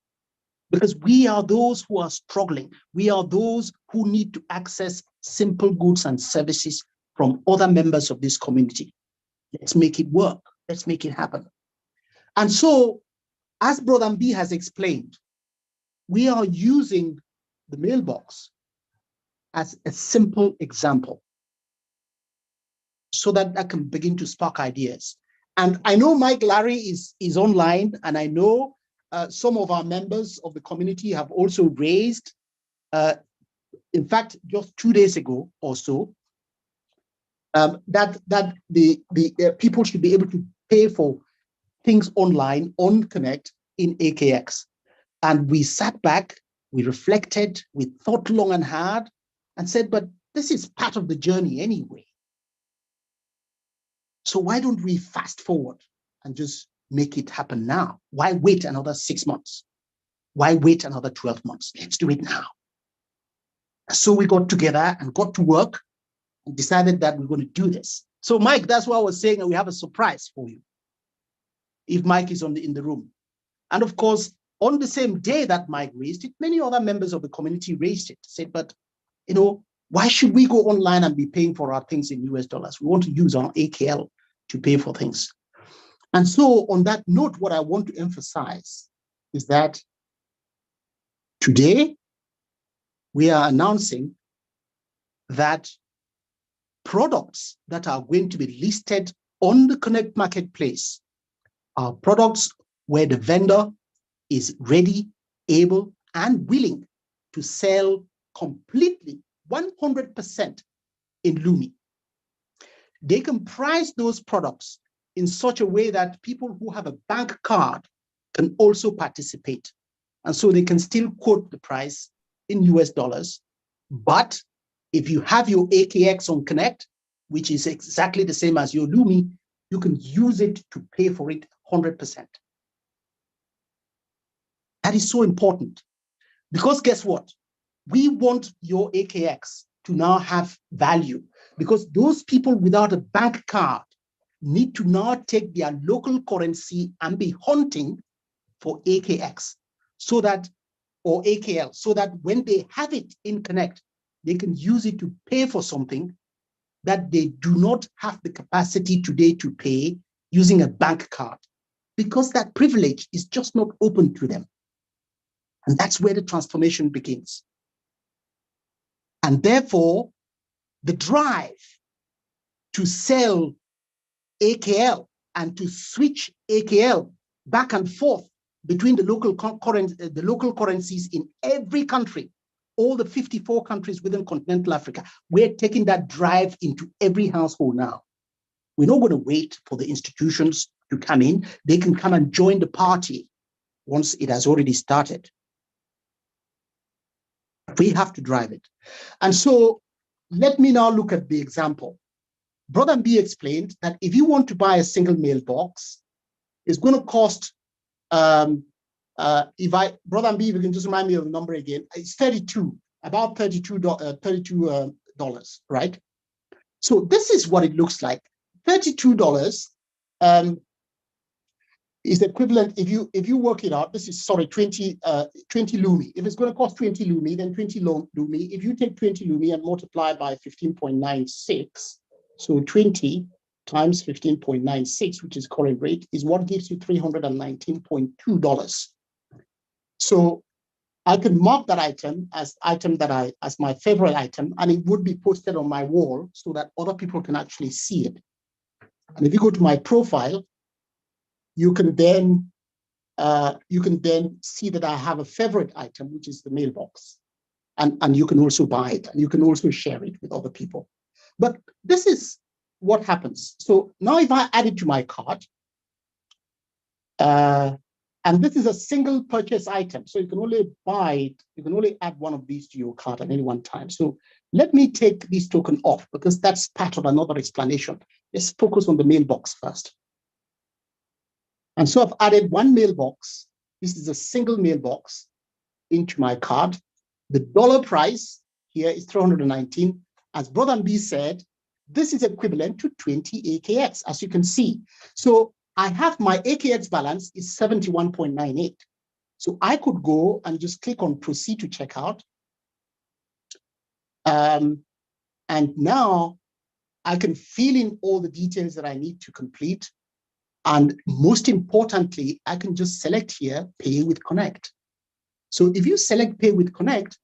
because we are those who are struggling. We are those who need to access simple goods and services from other members of this community. Let's make it work. Let's make it happen. And so, as Brother Mbi has explained, we are using the mailbox as a simple example so that can begin to spark ideas. And I know Mike Larry is online, and I know some of our members of the community have also raised, in fact, just 2 days ago or so, that the people should be able to pay for things online on Connect in AKX. And we sat back, we reflected, we thought long and hard, and said, but this is part of the journey anyway. So why don't we fast forward and just make it happen now? Why wait another 6 months? Why wait another 12 months? Let's do it now. So we got together and got to work and decided that we're going to do this. So Mike, that's why I was saying we have a surprise for you, if Mike is in the room. And of course, on the same day that Mike raised it, many other members of the community raised it, said, but why should we go online and be paying for our things in US dollars? We want to use our AKL to pay for things. And so on that note, what I want to emphasize is that today we are announcing that products that are going to be listed on the Connect Marketplace are products where the vendor is ready, able, and willing to sell completely 100% in LUMI. They can price those products in such a way that people who have a bank card can also participate. And so they can still quote the price in US dollars. But if you have your AKX on Connect, which is exactly the same as your LUMI, you can use it to pay for it 100%. That is so important, because guess what? We want your AKX to now have value, because those people without a bank card need to now take their local currency and be hunting for AKX or AKL, so that when they have it in Connect, they can use it to pay for something that they do not have the capacity today to pay using a bank card, because that privilege is just not open to them. And that's where the transformation begins. And therefore, the drive to sell AKL and to switch AKL back and forth between the local currencies in every country, all the 54 countries within continental Africa, we're taking that drive into every household now. We're not going to wait for the institutions to come in. They can come and join the party once it has already started. We have to drive it. And so let me now look at the example. Brother Mbi explained that if you want to buy a single mailbox, it's going to cost, Brother Mbi, if you can just remind me of the number again, it's about $32, right? So this is what it looks like. $32 is equivalent, if you work it out, this is, 20 LUMI. If it's going to cost 20 LUMI, then 20 LUMI. If you take 20 LUMI and multiply by 15.96, so 20 times 15.96, which is current rate, is what gives you $319.2. So I can mark that item as my favorite item, and it would be posted on my wall so that other people can actually see it. And if you go to my profile, you can then see that I have a favorite item, which is the mailbox, and you can also buy it, and you can also share it with other people. But this is what happens. So now if I add it to my cart, and this is a single purchase item, so you can only buy it, you can only add one of these to your cart at any one time. So let me take this token off, because that's part of another explanation. Let's focus on the mailbox first. And so I've added one mailbox. This is a single mailbox into my card. The dollar price here is 319. As Brother B said, this is equivalent to 20 AKX, as you can see. So I have my AKX balance is 71.98. So I could go and just click on proceed to checkout. And now I can fill in all the details that I need to complete. And most importantly, I can just select here, Pay with Connect. So if you select Pay with Connect,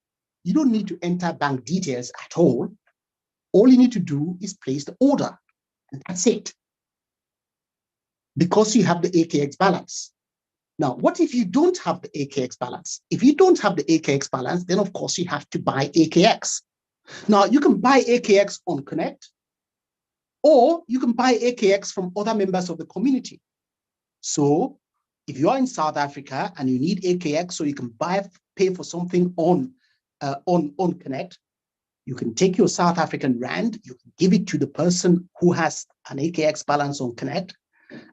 you don't need to enter bank details at all. All you need to do is place the order, and that's it. Because you have the AKX balance. Now, what if you don't have the AKX balance? If you don't have the AKX balance, then of course you have to buy AKX. Now, you can buy AKX on Connect, or you can buy AKX from other members of the community. So if you are in South Africa and you need AKX so you can pay for something on Connect, you can take your South African rand, you can give it to the person who has an AKX balance on Connect,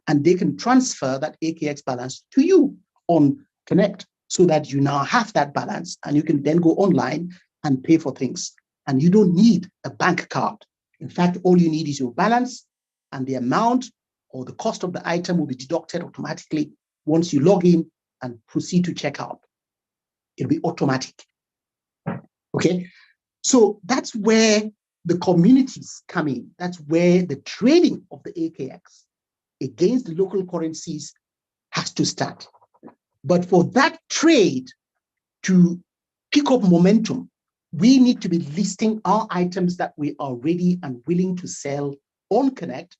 and they can transfer that AKX balance to you on Connect so that you now have that balance and you can then go online and pay for things. And you don't need a bank card. In fact, all you need is your balance, and the amount or the cost of the item will be deducted automatically once you log in and proceed to checkout. It'll be automatic. Okay, so that's where the communities come in. That's where the trading of the AKX against the local currencies has to start. But for that trade to pick up momentum, we need to be listing our items that we are ready and willing to sell on Connect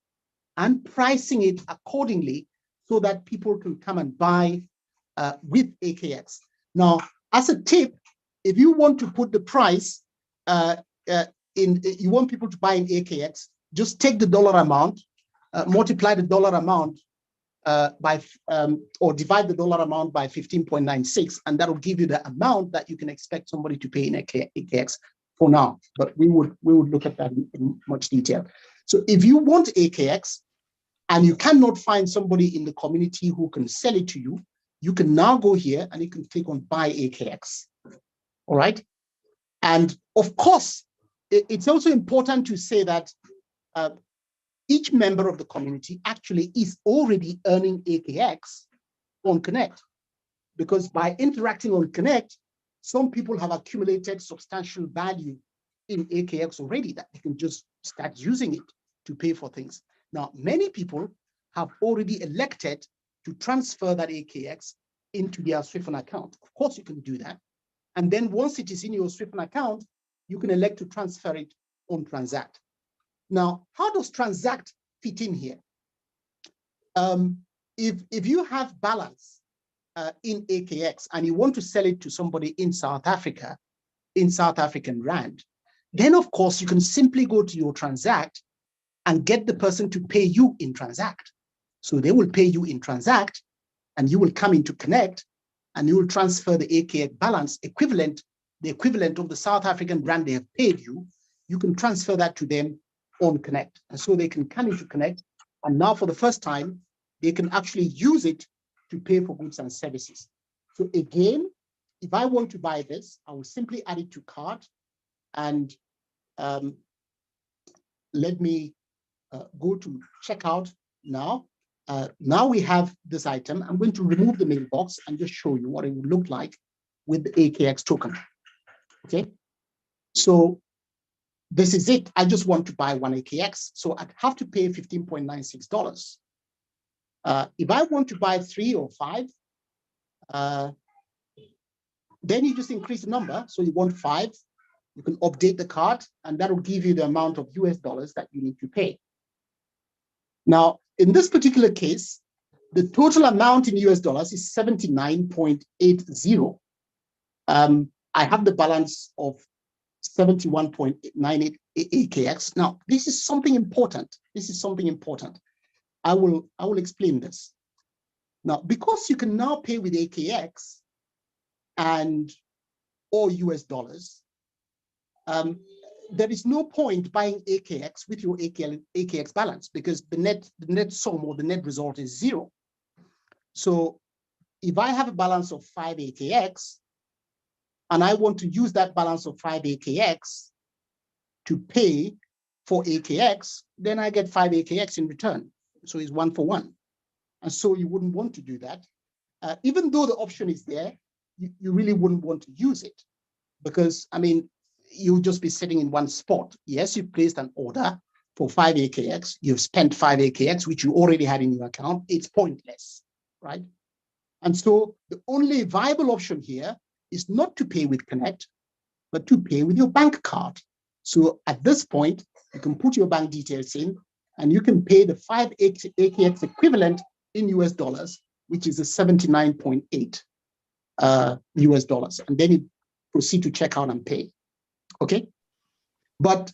and pricing it accordingly so that people can come and buy with AKX. Now, as a tip, if you want to put the price you want people to buy in AKX, just take the dollar amount, multiply the dollar amount or divide the dollar amount by 15.96, and that will give you the amount that you can expect somebody to pay in AKX for now. But we would look at that in much detail. So if you want AKX and you cannot find somebody in the community who can sell it to you, you can now go here and you can click on Buy AKX. All right. And of course, it's also important to say that each member of the community actually is already earning AKX on Connect, because by interacting on Connect, some people have accumulated substantial value in AKX already that they can just start using it to pay for things. Now, many people have already elected to transfer that AKX into their Swift account. Of course, you can do that. And then once it is in your Swift account, you can elect to transfer it on Transact. Now, how does Transact fit in here? If you have balance in AKX and you want to sell it to somebody in South Africa, in South African Rand, then of course you can simply go to your Transact and get the person to pay you in Transact. So they will pay you in Transact and you will come into Connect and you will transfer the AKX balance equivalent, the equivalent of the South African Rand they have paid you. You can transfer that to them on Connect. And so they can come into Connect, and now for the first time, they can actually use it to pay for goods and services. So again, if I want to buy this, I will simply add it to cart, and let me go to checkout now. Now we have this item. I'm going to remove the mailbox and just show you what it would look like with the AKX token. Okay, so this is it. I just want to buy one AKX, so I'd have to pay $15.96. If I want to buy 3 or 5, then you just increase the number. So you want 5, you can update the cart, and that will give you the amount of US dollars that you need to pay. Now, in this particular case, the total amount in US dollars is 79.80. I have the balance of 71.98 AKX. Now, this is something important. This is something important. I will explain this. Now, because you can now pay with AKX and or US dollars, there is no point buying AKX with your AKX balance, because the net sum or the net result is 0. So if I have a balance of 5 AKX, and I want to use that balance of 5 AKX to pay for AKX, then I get 5 AKX in return. So it's 1 for 1. And so you wouldn't want to do that. Even though the option is there, you really wouldn't want to use it because, I mean, you'll just be sitting in one spot. Yes, you placed an order for 5 AKX. You've spent 5 AKX, which you already had in your account. It's pointless, right? And so the only viable option here is not to pay with Connect, but to pay with your bank card. So at this point, you can put your bank details in and you can pay the 5 AKX equivalent in US dollars, which is a 79.8 US dollars. And then you proceed to check out and pay. Okay. But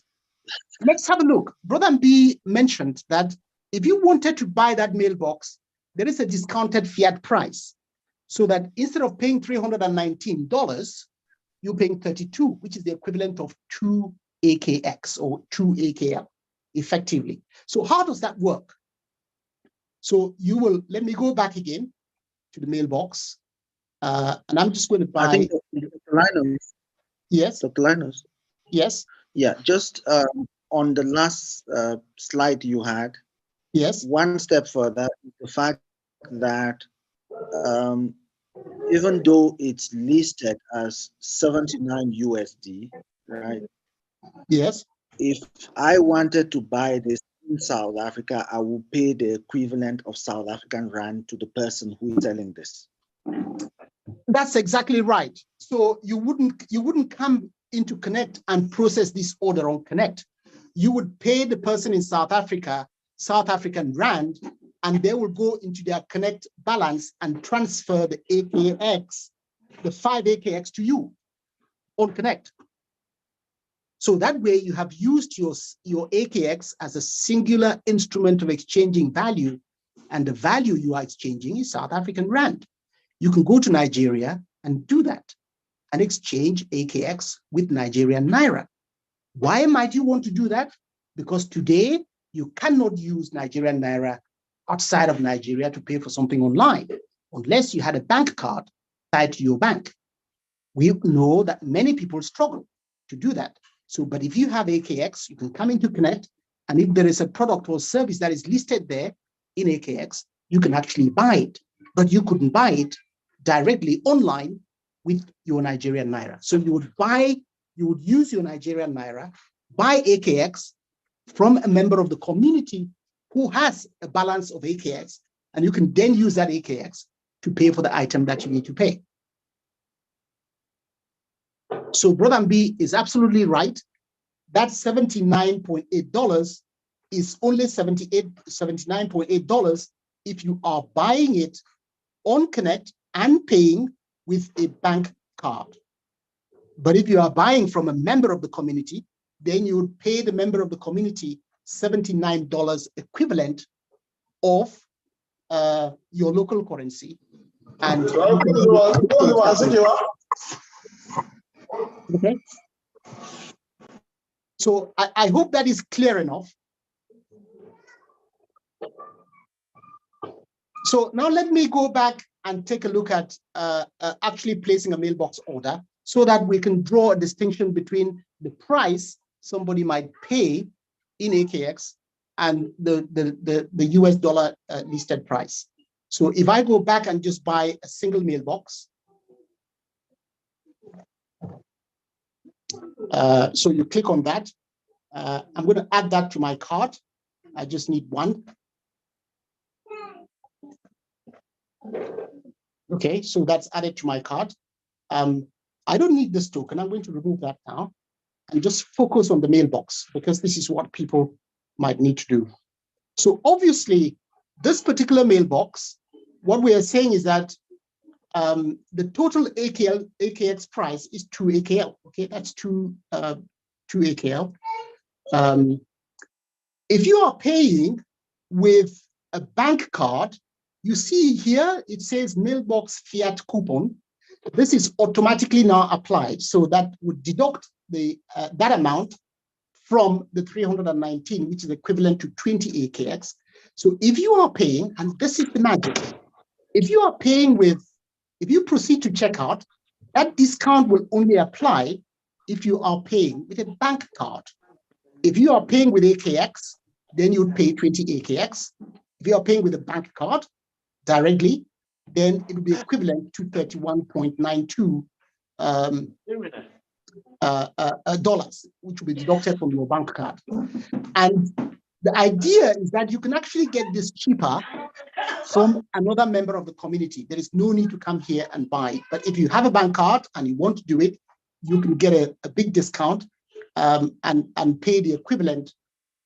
let's have a look. Brother B mentioned that if you wanted to buy that mailbox, there is a discounted fiat price. So that instead of paying $319, you're paying 32, which is the equivalent of 2 AKX or 2 AKL effectively. So how does that work? So you will, let me go back again to the mailbox. And I'm just going to buy. I think Dr. Linus. Yes. Dr. Linus. Yes. Yeah, just on the last slide you had. Yes. One step further, the fact that even though it's listed as 79 USD, right? Yes. If I wanted to buy this in South Africa, I will pay the equivalent of South African rand to the person who is selling this. That's exactly right. So you wouldn't come into Connect and process this order on Connect. You would pay the person in South Africa, South African rand, and they will go into their Connect balance and transfer the AKX, the 5 AKX to you on Connect. So that way you have used your AKX as a singular instrument of exchanging value, and the value you are exchanging is South African rand. You can go to Nigeria and do that and exchange AKX with Nigerian Naira. Why might you want to do that? Because today you cannot use Nigerian Naira outside of Nigeria to pay for something online, unless you had a bank card tied to your bank. We know that many people struggle to do that. So, but if you have AKX, you can come into Connect, and if there is a product or service that is listed there in AKX, you can actually buy it, but you couldn't buy it directly online with your Nigerian Naira. So you would use your Nigerian Naira, buy AKX from a member of the community who has a balance of AKX, and you can then use that AKX to pay for the item that you need to pay. So Brother B is absolutely right. That $79.8 is only $79.8 if you are buying it on Connect and paying with a bank card. But if you are buying from a member of the community, then you would pay the member of the community $79 equivalent of your local currency. And okay. So I hope that is clear enough. So now let me go back and take a look at actually placing a mailbox order so that we can draw a distinction between the price somebody might pay in AKX and the US dollar listed price. So if I go back and just buy a single mailbox, so you click on that. I'm going to add that to my cart. I just need one. Okay, so that's added to my cart. I don't need this token. I'm going to remove that now and just focus on the mailbox because this is what people might need to do. So obviously, this particular mailbox, what we are saying is that the total AKX price is 2 AKL. Okay, that's 2 AKL. If you are paying with a bank card, you see here, it says mailbox fiat coupon. This is automatically now applied. So that would deduct that amount from the 319, which is equivalent to 20 AKX. So if you are paying, and this is the magic, If you are paying with, if you proceed to checkout, that discount will only apply if you are paying with a bank card. If you are paying with AKX, then you would pay 20 AKX. If you are paying with a bank card directly, then it would be equivalent to 31.92 dollars, which will be deducted from your bank card. And the idea is that you can actually get this cheaper from another member of the community. There is no need to come here and buy. But if you have a bank card and you want to do it, you can get a big discount and pay the equivalent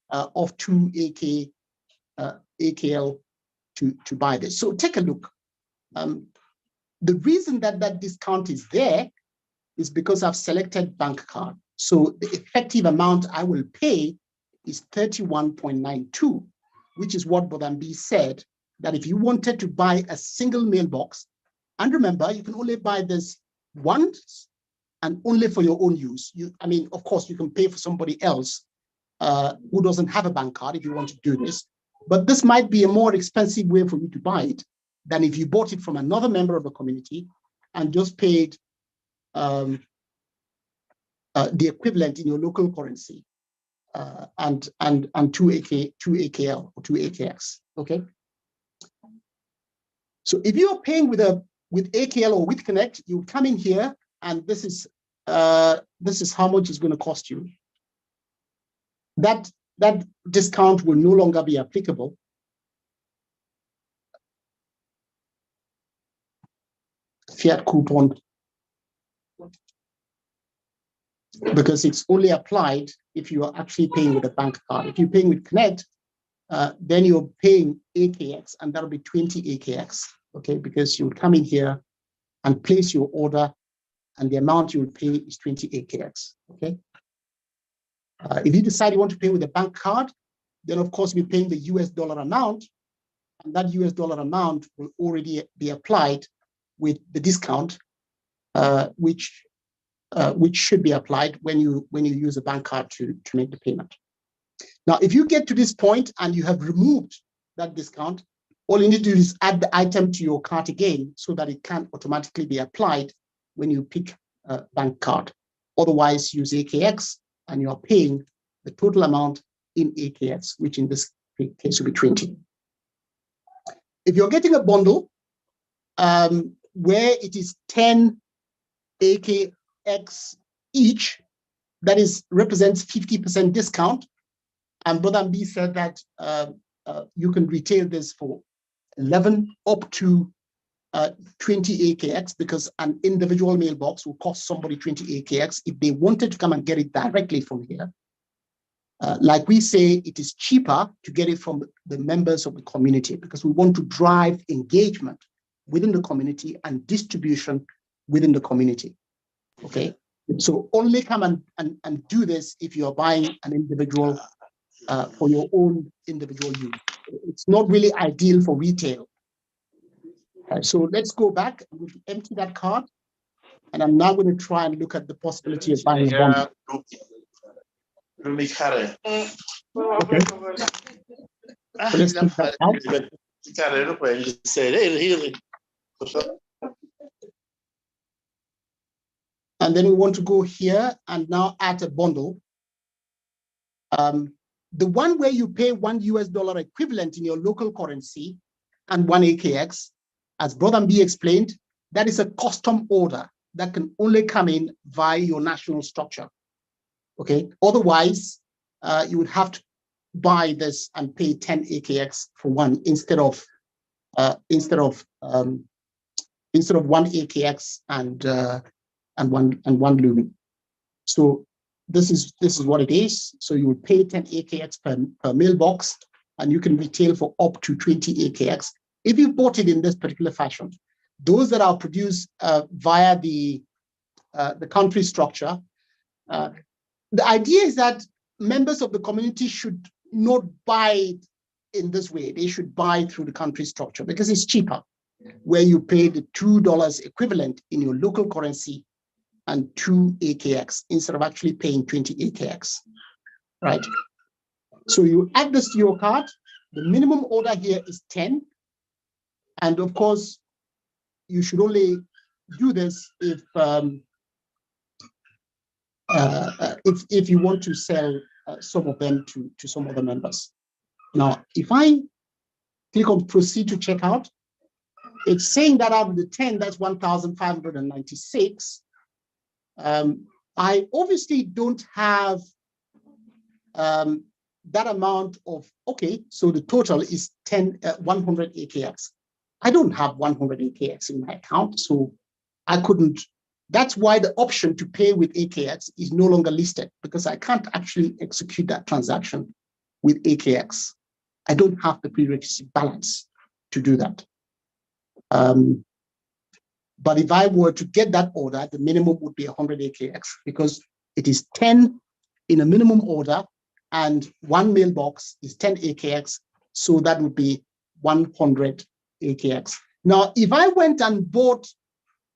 of 2 AKL to buy this. So take a look. The reason that that discount is there is because I've selected bank card. So the effective amount I will pay is 31.92, which is what Bodambi said, that if you wanted to buy a single mailbox, and remember, you can only buy this once and only for your own use. I mean, of course, you can pay for somebody else who doesn't have a bank card if you want to do this, but this might be a more expensive way for you to buy it than if you bought it from another member of the community and just paid the equivalent in your local currency and 2 AKL or 2 AKX. Okay. So if you are paying with AKL or with Connect, you come in here, and this is how much it's going to cost you. That discount will no longer be applicable. Fiat coupon, because it's only applied if you are actually paying with a bank card. If you're paying with Connect, then you're paying AKX, and that'll be 20 AKX, okay? Because you would come in here and place your order, and the amount you will pay is 20 AKX, okay? If you decide you want to pay with a bank card, then of course you're paying the US dollar amount, and that US dollar amount will already be applied with the discount, which should be applied when you use a bank card to make the payment. Now, if you get to this point and you have removed that discount, all you need to do is add the item to your cart again so that it can automatically be applied when you pick a bank card. Otherwise, use AKX and you are paying the total amount in AKX, which in this case will be 20. If you're getting a bundle where it is 10 AKX each, that represents 50% discount. And Brother B said that you can retail this for 11 up to 20 AKX, because an individual mailbox will cost somebody 20 AKX if they wanted to come and get it directly from here. Like we say, it is cheaper to get it from the members of the community because we want to drive engagement within the community and distribution within the community. Okay, so only come and do this if you're buying an individual for your own individual use. It's not really ideal for retail. So let's go back and empty that card. And I'm now going to try and look at the possibility of buying a bundle. Okay. So let's keep that out. And then we want to go here and now add a bundle. The one where you pay $1 US equivalent in your local currency and 1 AKX, as Brother B explained, that is a custom order that can only come in via your national structure. Okay, otherwise you would have to buy this and pay 10 AKX for one instead of 1 AKX and one LUMI. So this is what it is. So you would pay 10 AKX per mailbox, and you can retail for up to 20 AKX if you bought it in this particular fashion. Those that are produced via the country structure, the idea is that members of the community should not buy it in this way. They should buy through the country structure because it's cheaper, where you pay the $2 equivalent in your local currency and 2 AKX instead of actually paying 20 AKX, right? So you add this to your cart. The minimum order here is 10. And of course, you should only do this if you want to sell some of them to some other members. Now, if I click on proceed to checkout, it's saying that out of the 10, that's 1,596. I obviously don't have that amount of, okay, so the total is 100 AKX. I don't have 100 AKX in my account, so I couldn't. That's why the option to pay with AKX is no longer listed, because I can't actually execute that transaction with AKX. I don't have the prerequisite balance to do that. But if I were to get that order, the minimum would be 100 AKX, because it is 10 in a minimum order, and one mailbox is 10 AKX, so that would be 100 AKX. Now, if I went and bought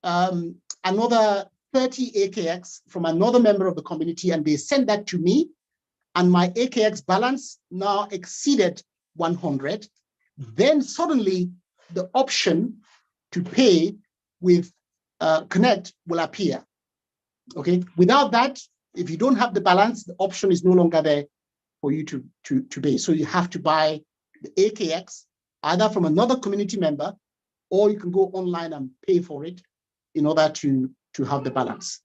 another 30 AKX from another member of the community, and they sent that to me, and my AKX balance now exceeded 100, then suddenly the option to pay with Connect will appear. Okay. Without that, if you don't have the balance, the option is no longer there for you to pay. So you have to buy the AKX either from another community member, or you can go online and pay for it in order to have the balance.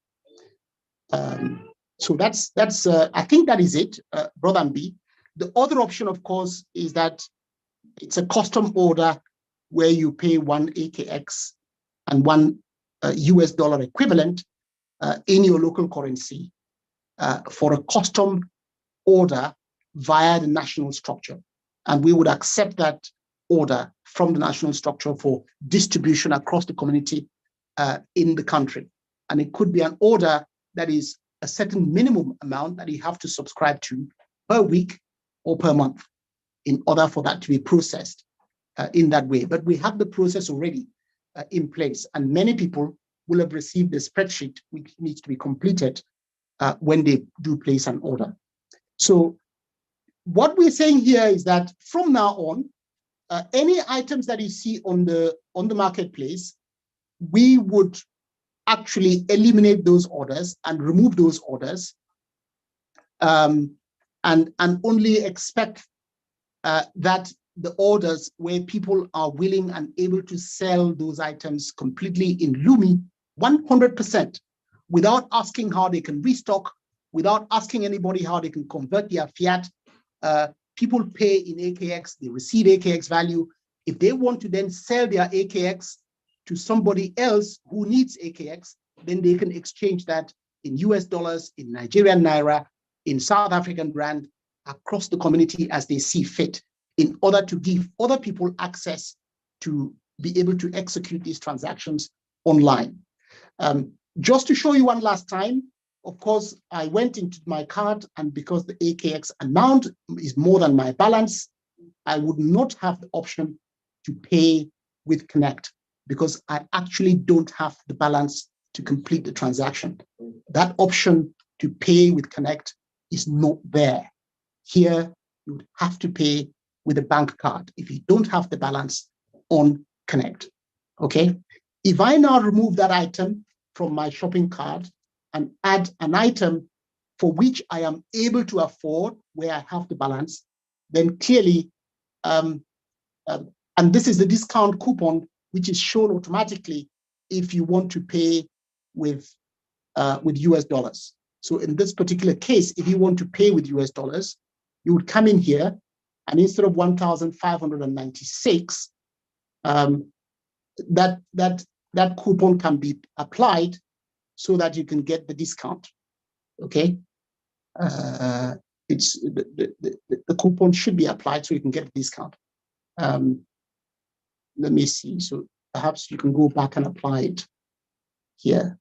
So that's I think that is it, Brother and B. The other option, of course, is that it's a custom order where you pay 1 AKX and 1 US dollar equivalent in your local currency for a custom order via the national structure. And we would accept that order from the national structure for distribution across the community in the country. And it could be an order that is a certain minimum amount that you have to subscribe to per week or per month in order for that to be processed in that way. But we have the process already in place, and many people will have received the spreadsheet which needs to be completed when they do place an order. So what we're saying here is that from now on, any items that you see on the marketplace, we would actually eliminate those orders and remove those orders, and only expect that the orders where people are willing and able to sell those items completely in LUMI 100%, without asking how they can restock, without asking anybody how they can convert their fiat. People pay in AKX, they receive AKX value. If they want to then sell their AKX to somebody else who needs AKX, then they can exchange that in US dollars, in Nigerian Naira, in South African Rand, across the community as they see fit, in order to give other people access to be able to execute these transactions online. Just to show you one last time, of course, I went into my card, and because the AKX amount is more than my balance, I would not have the option to pay with Connect, because I actually don't have the balance to complete the transaction. That option to pay with Connect is not there. Here, you would have to pay with a bank card if you don't have the balance on Connect. Okay. If I now remove that item from my shopping cart and add an item for which I am able to afford, where I have the balance, then clearly, and this is the discount coupon, which is shown automatically if you want to pay with US dollars. So in this particular case, if you want to pay with US dollars, you would come in here, and instead of 1,596, that coupon can be applied so that you can get the discount. Okay, it's the coupon should be applied so you can get the discount. Let me see. So perhaps you can go back and apply it here.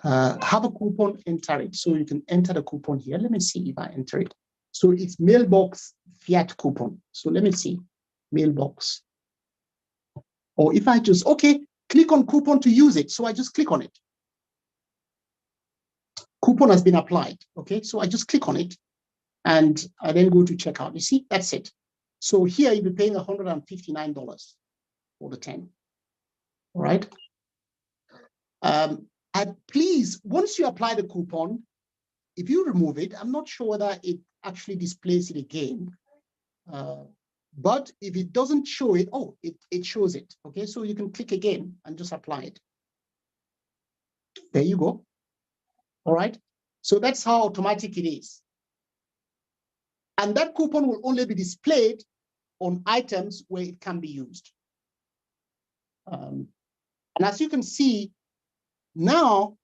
Have a coupon, enter it. So you can enter the coupon here. Let me see if I enter it. So it's mailbox fiat coupon. So let me see, mailbox. Or if I just, okay, click on coupon to use it. So I just click on it. Coupon has been applied. Okay, so I just click on it and I then go to checkout. You see, that's it. So here you'll be paying $159. for the 10. All right. And please, once you apply the coupon, if you remove it, I'm not sure whether it actually displays it again. But if it doesn't show it, oh, it shows it. Okay, so you can click again and just apply it. There you go. All right. So that's how automatic it is. And that coupon will only be displayed on items where it can be used. And as you can see now,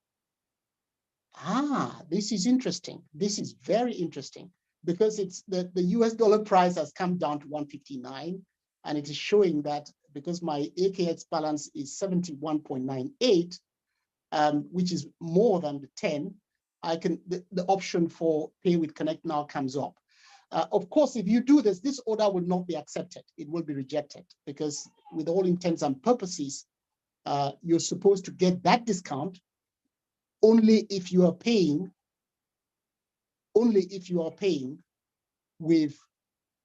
this is interesting. This is very interesting because it's the US dollar price has come down to 159, and it is showing that because my AKX balance is 71.98, which is more than the 10, I can the option for Pay with Connect now comes up. Of course, if you do this, this order will not be accepted. It will be rejected because with all intents and purposes, you're supposed to get that discount only if you are paying with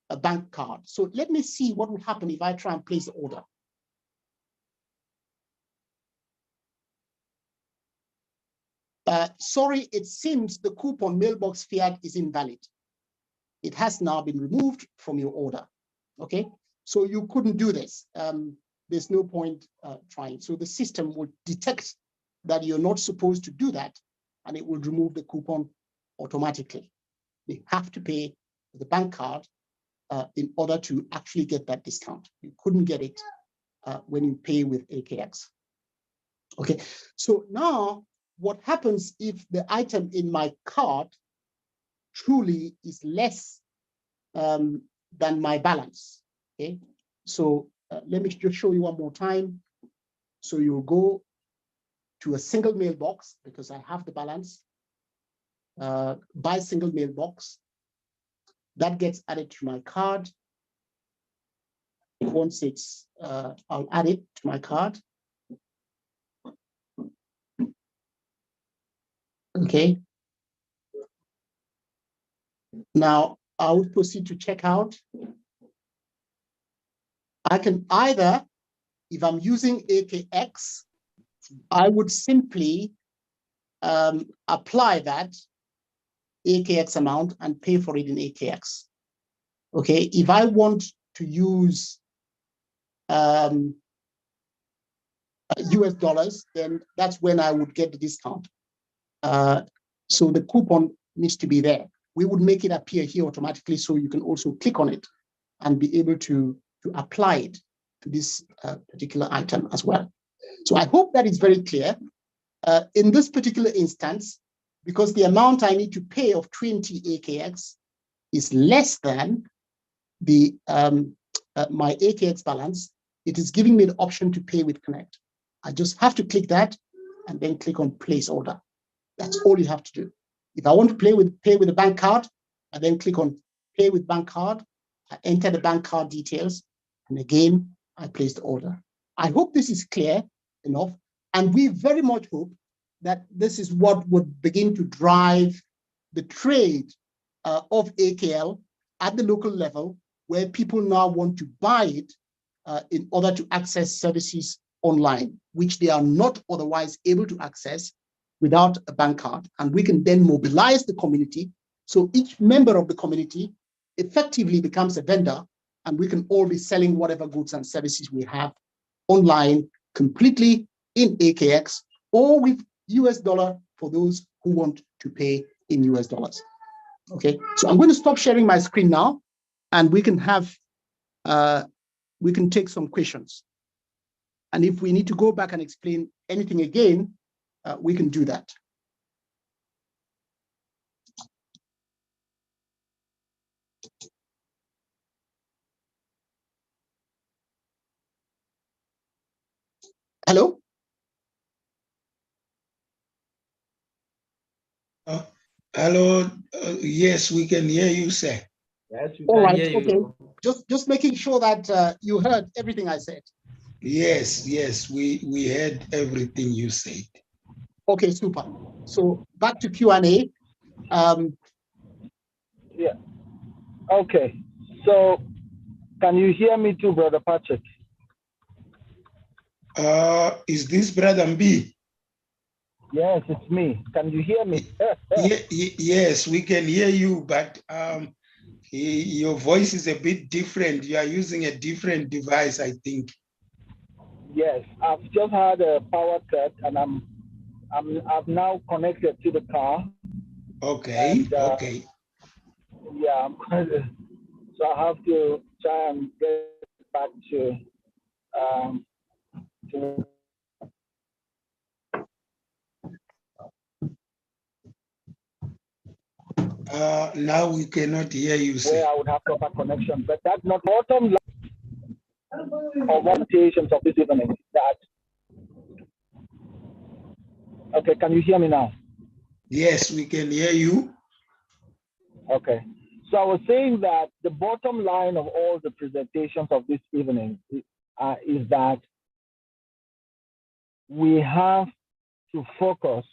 a bank card. So let me see what will happen if I try and place the order. Sorry, it seems the coupon mailbox fiat is invalid. It has now been removed from your order. Okay, so you couldn't do this. There's no point trying. So the system will detect that you're not supposed to do that, and it will remove the coupon automatically. You have to pay with a bank card in order to actually get that discount. You couldn't get it when you pay with AKX. Okay, so now what happens if the item in my cart truly is less than my balance? Okay, so let me just show you one more time. So you'll go to a single mailbox because I have the balance. Buy single mailbox. That gets added to my card. Once it's, I'll add it to my card. Okay. Now I would proceed to checkout. I can either, if I'm using AKX, I would simply apply that AKX amount and pay for it in AKX. Okay, if I want to use US dollars, then that's when I would get the discount. So the coupon needs to be there. We would make it appear here automatically so you can also click on it and be able to apply it to this particular item as well. So I hope that is very clear. In this particular instance, because the amount I need to pay of 20 AKX is less than the my AKX balance, it is giving me the option to pay with Connect. I just have to click that and then click on place order. That's all you have to do. If I want to pay with a bank card, I then click on pay with bank card. I enter the bank card details, and again, I place the order. I hope this is clear enough, and we very much hope that this is what would begin to drive the trade of AKL at the local level, where people now want to buy it in order to access services online, which they are not otherwise able to access without a bank card. And we can then mobilize the community. So each member of the community effectively becomes a vendor, and we can all be selling whatever goods and services we have online completely in AKX or with US dollar for those who want to pay in US dollars. Okay, so I'm going to stop sharing my screen now, and we can have, we can take some questions. And if we need to go back and explain anything again, we can do that. Hello? Hello, yes, we can hear you, sir. Yes, we All can right, hear okay. you. Just making sure that you heard everything I said. Yes, we heard everything you said. Okay, super. So back to Q&A. Yeah. Okay. So can you hear me too, Brother Patrick? Is this Brother Mbi? Yes, it's me. Can you hear me? Yes, we can hear you, but your voice is a bit different. You are using a different device, I think. Yes, I've just had a power cut, and I've now connected to the car. Okay. And, okay. Yeah, so I have to try and get back to now we cannot hear you, sir. where I would have proper connection, but that's not bottom line of orientations of this evening. That okay? Can you hear me now? Yes, we can hear you. Okay. So I was saying that the bottom line of all the presentations of this evening is that we have to focus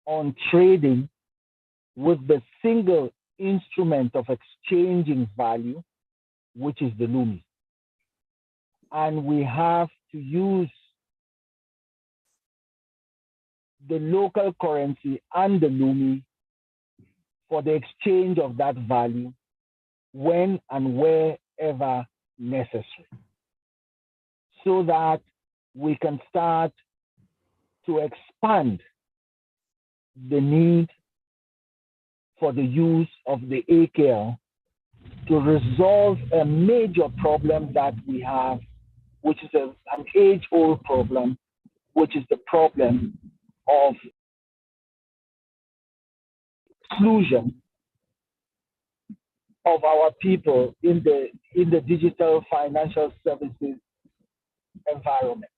on trading with the single instrument of exchanging value, which is the LUMI. And we have to use the local currency and the LUMI for the exchange of that value when and wherever necessary, so that we can start to expand the need for the use of the AKL to resolve a major problem that we have, which is an age-old problem, which is the problem of exclusion of our people in the digital financial services environment.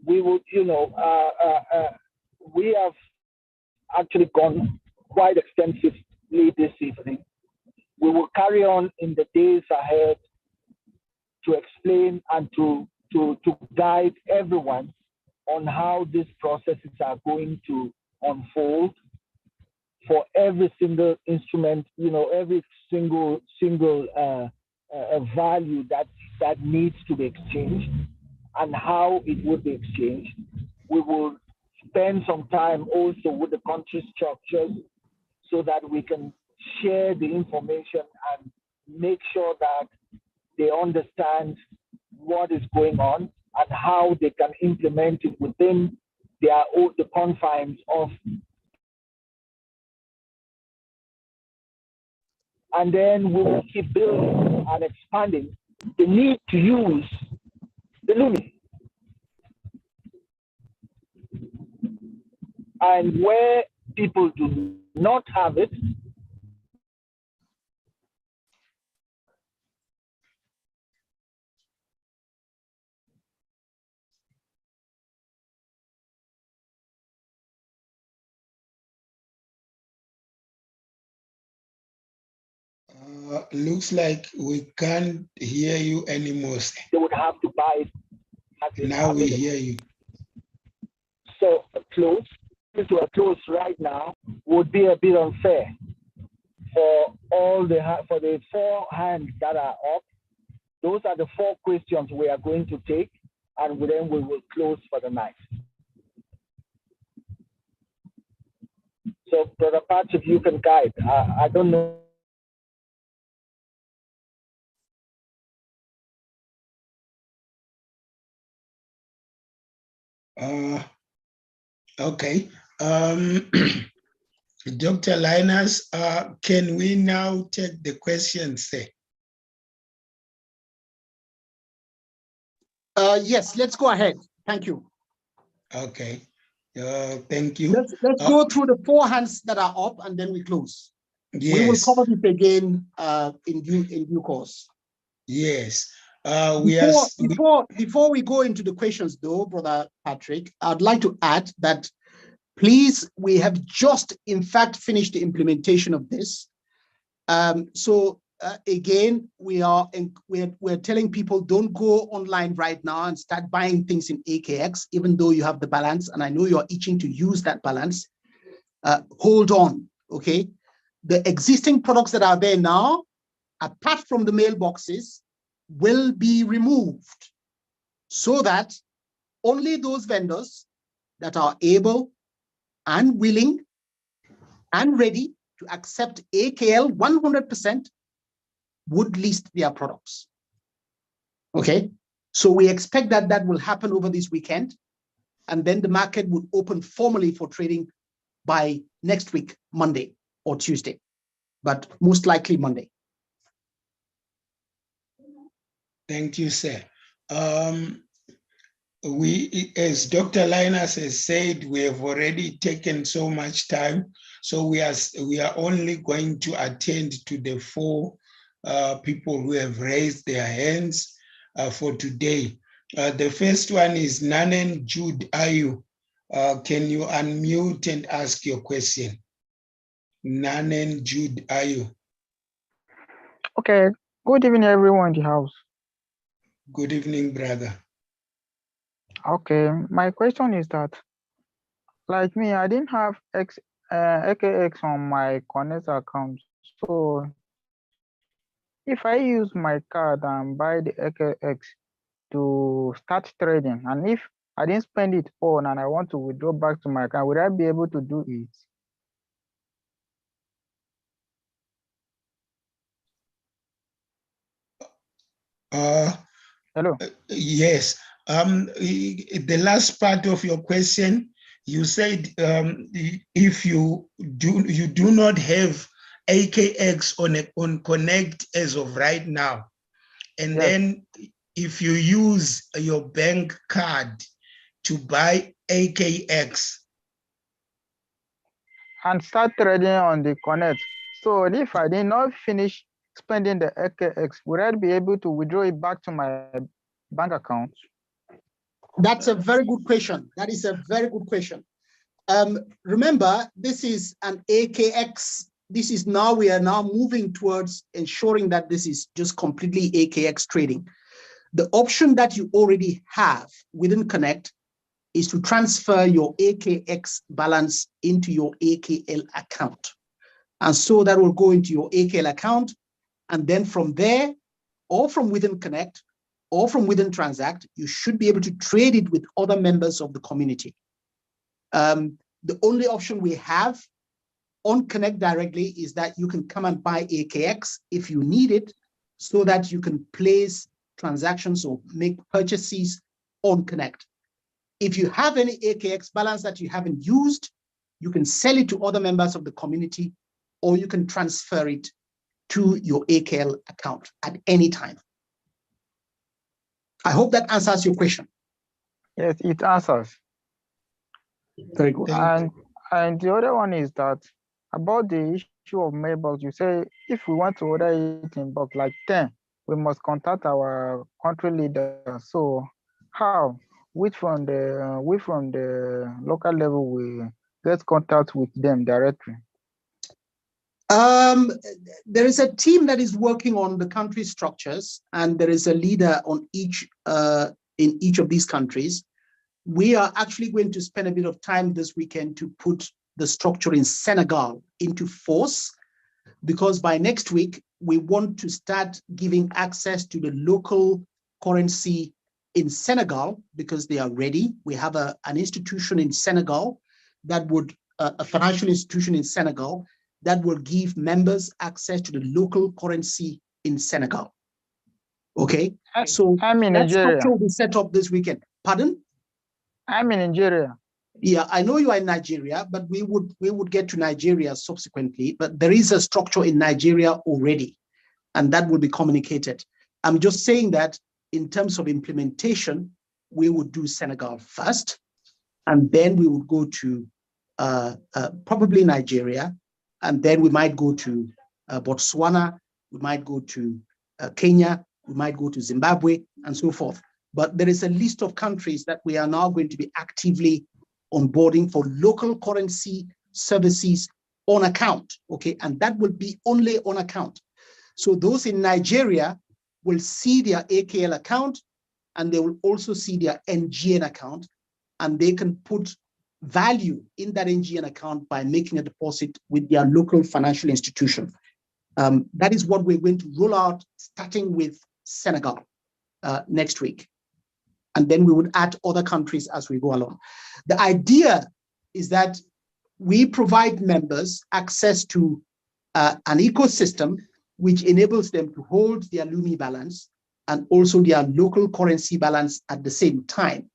We would, we have actually gone quite extensively this evening. We will carry on in the days ahead to explain and to guide everyone on how these processes are going to unfold for every single instrument, every single value that needs to be exchanged and how it would be exchanged. We will spend some time also with the country structures so that we can share the information and make sure that they understand what is going on and how they can implement it within the confines of. And then we will keep building and expanding the need to use the LUMI. And where people do not have it, Looks like we can't hear you anymore. They would have to buy it. Now we hear you. So to a close right now would be a bit unfair for the 4 hands that are up. Those are the 4 questions we are going to take, and then we will close for the night. So, Brother Patch, if you can guide, I don't know. Okay. Dr. Linus, can we now take the questions? Yes, let's go ahead. Thank you. Okay. Thank you. Let's go through the 4 hands that are up and then we close. Yes. We will cover this again in due course. Yes. Before we go into the questions though, Brother Patrick, I'd like to add that please, we have just in fact finished the implementation of this. Again, we're telling people don't go online right now and start buying things in AKX, even though you have the balance, and I know you're itching to use that balance. Hold on, okay? The existing products that are there now, apart from the mailboxes, will be removed so that only those vendors that are able and willing and ready to accept AKL 100% would list their products. Okay, so we expect that that will happen over this weekend, and then the market would open formally for trading by next week, Monday or Tuesday, but most likely Monday. Thank you, sir. As Dr. Linus has said, we have already taken so much time, so we are only going to attend to the 4 people who have raised their hands for today. The first one is Nanen Jude Ayu. Can you unmute and ask your question? Nanen Jude Ayu. Okay, good evening everyone in the house. Good evening, brother. Okay, my question is that, like me, I didn't have AKX on my Connect account. So if I use my card and buy the AKX to start trading, and if I didn't spend it all and I want to withdraw back to my account, would I be able to do it? Hello. Yes. The last part of your question, you said if you do not have AKX on Connect as of right now, and yes, then if you use your bank card to buy AKX and start trading on the Connect. So if I did not finish spending the AKX, would I be able to withdraw it back to my bank account? That's a very good question. That is a very good question. Remember, this is an AKX. This is now, we are now moving towards ensuring that this is just completely AKX trading. The option that you already have within Connect is to transfer your AKX balance into your AKL account. And so that will go into your AKL account. And then from there, or from within Connect, or from within Transact, you should be able to trade it with other members of the community. The only option we have on Connect directly is that you can come and buy AKX if you need it, so that you can place transactions or make purchases on Connect. If you have any AKX balance that you haven't used, you can sell it to other members of the community, or you can transfer it to your AKL account at any time. I hope that answers your question. Yes, it answers. Very good. And the other one is that about the issue of mailbox, you say if we want to order it in bulk, like 10, we must contact our country leader. So how? Which from the local level we get contact with them directly? There is a team that is working on the country structures, and there is a leader on each in each of these countries. We are actually going to spend a bit of time this weekend to put the structure in Senegal into force, because by next week, we want to start giving access to the local currency in Senegal, because they are ready. We have an institution in Senegal that would, a financial institution in Senegal that will give members access to the local currency in Senegal. Okay, so I'm in that Nigeria. structure will be set up this weekend. Pardon? I'm in Nigeria. Yeah, I know you are in Nigeria, but we would get to Nigeria subsequently. But there is a structure in Nigeria already, and that will be communicated. I'm just saying that in terms of implementation, we would do Senegal first, and then we would go to probably Nigeria, and then we might go to Botswana, we might go to Kenya, we might go to Zimbabwe, and so forth. But there is a list of countries that we are now going to be actively onboarding for local currency services on account, okay? And that will be only on account. So those in Nigeria will see their AKL account, and they will also see their NGN account, and they can put value in that NGN account by making a deposit with their local financial institution. That is what we're going to roll out, starting with Senegal next week. and then we would add other countries as we go along. The idea is that we provide members access to an ecosystem which enables them to hold their LUMI balance and also their local currency balance at the same time,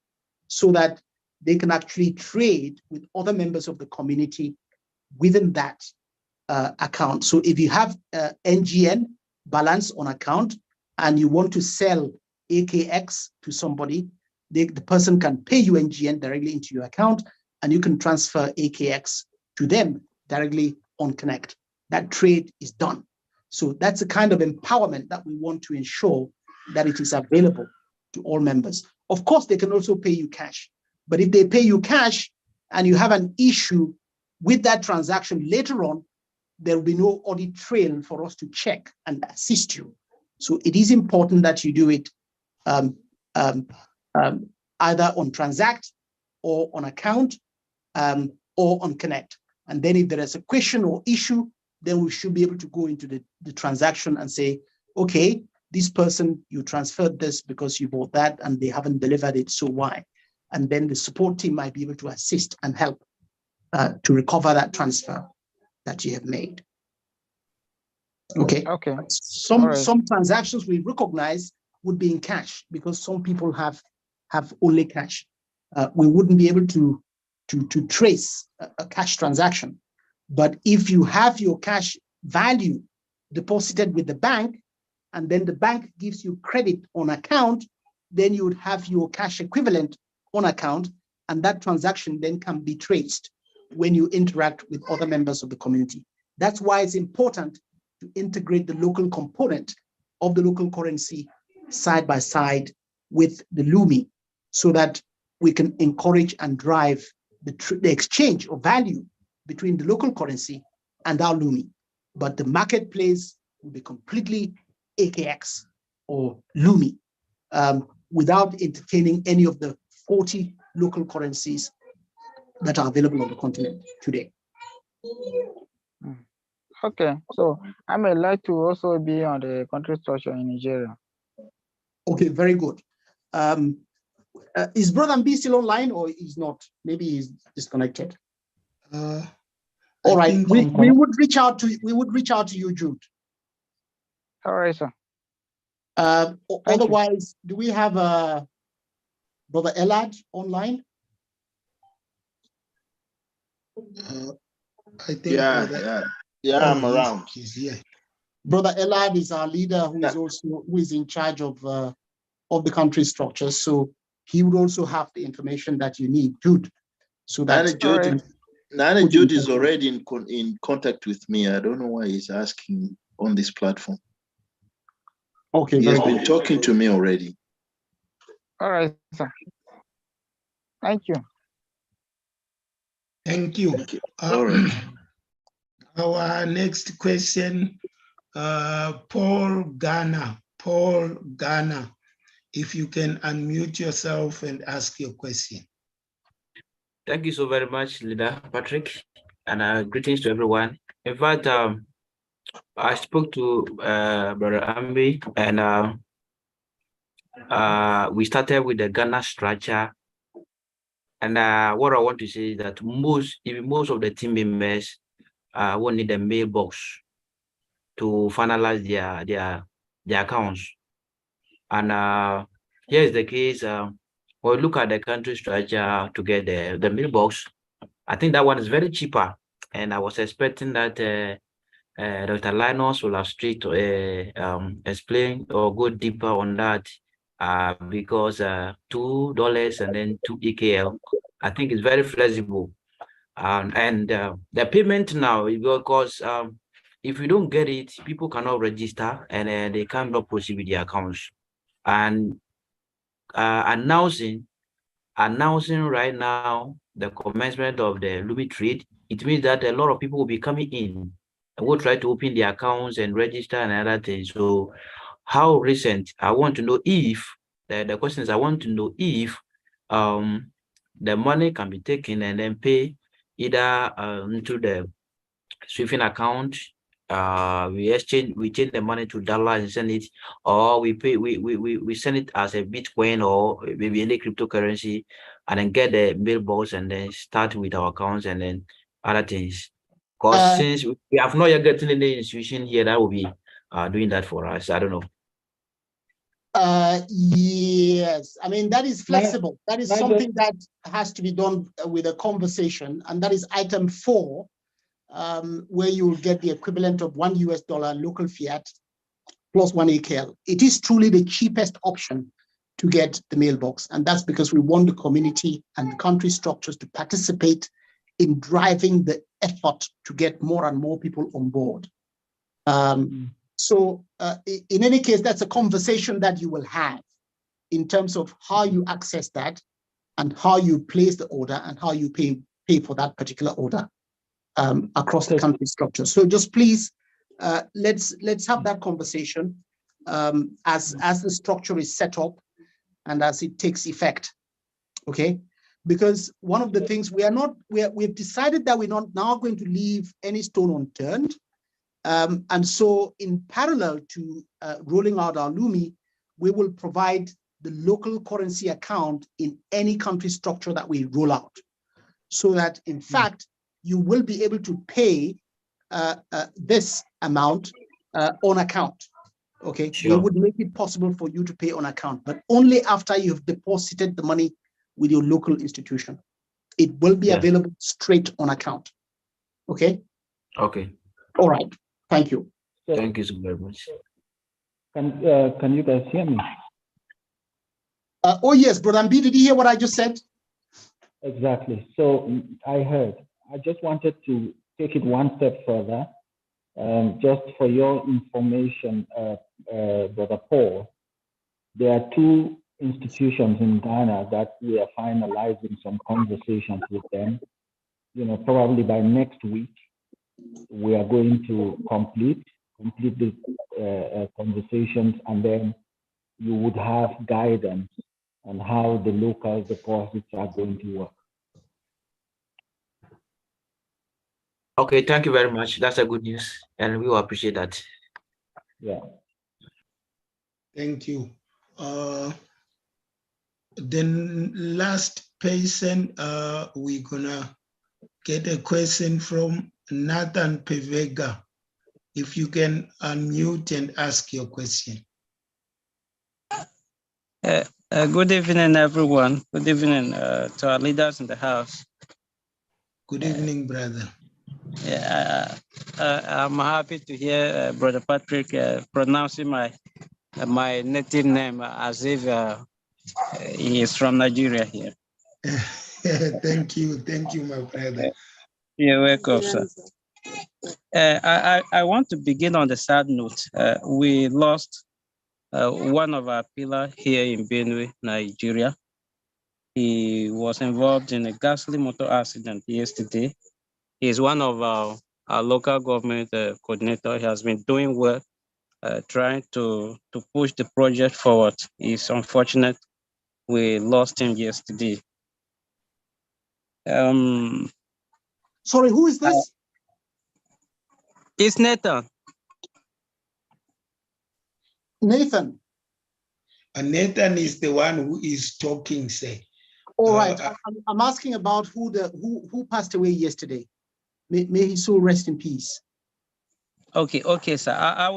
so that they can actually trade with other members of the community within that account. So if you have NGN balance on account and you want to sell AKX to somebody, the person can pay you NGN directly into your account, and you can transfer AKX to them directly on Connect. That trade is done. So that's the kind of empowerment that we want to ensure that it is available to all members. Of course, they can also pay you cash, but if they pay you cash and you have an issue with that transaction later on, there will be no audit trail for us to check and assist you. So it is important that you do it either on Transact or on Account or on Connect. And then if there is a question or issue, then we should be able to go into the transaction and say, okay, this person, you transferred this because you bought that and they haven't delivered it, so why? And then the support team might be able to assist and help to recover that transfer that you have made. Okay. Okay. Some transactions we recognize would be in cash because some people have only cash. We wouldn't be able to trace a cash transaction. But if you have your cash value deposited with the bank, and then the bank gives you credit on account, then you would have your cash equivalent on account, and that transaction then can be traced when you interact with other members of the community. That's why it's important to integrate the local component of the local currency side by side with the LUMI, so that we can encourage and drive the exchange of value between the local currency and our LUMI. But the marketplace will be completely AKX or LUMI without entertaining any of the 40 local currencies that are available on the continent today. Okay, so I may like to also be on the country structure in Nigeria. Okay, very good. Is Brother B still online or is not? Maybe he's disconnected. All right, we would reach out to you, Jude. All right, sir. Otherwise, do we have Brother Elad online? I think I'm around. He's here. Brother Elad is our leader who is in charge of the country structure, so he would also have the information that you need, Jude. So that Jude is already in contact with me. I don't know why he's asking on this platform. Okay, he has been talking to me already. All right, sir. Thank you. Thank you. All right. Our next question, Paul Ghana. Paul Ghana, if you can unmute yourself and ask your question. Thank you so very much, Leader Patrick, and greetings to everyone. In fact, I spoke to Brother Ambi, and we started with the Ghana structure. And what I want to say is that most of the team members will need a mailbox to finalize their accounts. And here's the case. When we look at the country structure to get the mailbox, I think that one is very cheaper. And I was expecting that Dr. Linus will have straight explain or go deeper on that because $2 and then 2 EKL, I think it's very flexible. And the payment now, because if you don't get it, people cannot register and they cannot proceed with their accounts. And announcing right now the commencement of the LUMI trade, it means that a lot of people will be coming in and will try to open their accounts and register and other things. So how recent? I want to know if the question is, I want to know if the money can be taken and then pay either into the Swift account we change the money to dollar and send it, or we send it as a Bitcoin or maybe any cryptocurrency, and then get the mailbox and then start with our accounts and then other things. Because since we have not yet gotten any institution here that will be doing that for us, I don't know. Yes, I mean, that is flexible. That is something that has to be done with a conversation, and that is item 4, where you will get the equivalent of $1 US local fiat plus 1 AKL. It is truly the cheapest option to get the mailbox, and that's because we want the community and the country structures to participate in driving the effort to get more and more people on board. So in any case, that's a conversation that you will have in terms of how you access that and how you place the order and how you pay for that particular order across the country structure. So just please, let's have that conversation as the structure is set up and as it takes effect, okay? Because one of the things we've decided that we're not now going to leave any stone unturned. And so in parallel to rolling out our LUMI, we will provide the local currency account in any country structure that we roll out, so that in fact, you will be able to pay this amount on account, okay? Sure. We would make it possible for you to pay on account, but only after you've deposited the money with your local institution. It will be available straight on account, okay? Okay. All right. Thank you. Thank you so very much. Can you guys hear me? Oh yes, Brother Mbi, did you hear what I just said? Exactly. So I heard. I just wanted to take it one step further. Just for your information, Brother Paul, there are 2 institutions in Ghana that we are finalizing some conversations with them. You know, probably by next week, we are going to complete the conversations, and then you would have guidance on how the local deposits are going to work. Okay, thank you very much. That's a good news, and we will appreciate that. Yeah. Thank you. Then last person, we're gonna get a question from Nathan Pevega. If you can unmute and ask your question. Good evening, everyone. Good evening to our leaders in the house. Good evening, brother. Yeah, I'm happy to hear Brother Patrick pronouncing my native name as if he is from Nigeria here. Thank you, my brother. You're welcome, sir. I want to begin on the sad note. We lost one of our pillars here in Benue, Nigeria. He was involved in a ghastly motor accident yesterday. He is one of our local government coordinator. He has been doing well, trying to push the project forward. It's unfortunate we lost him yesterday. Sorry, who is this? It's Nathan. Nathan. And Nathan is the one who is talking, say. All right, I'm asking about who passed away yesterday. May his soul rest in peace. Okay, sir. I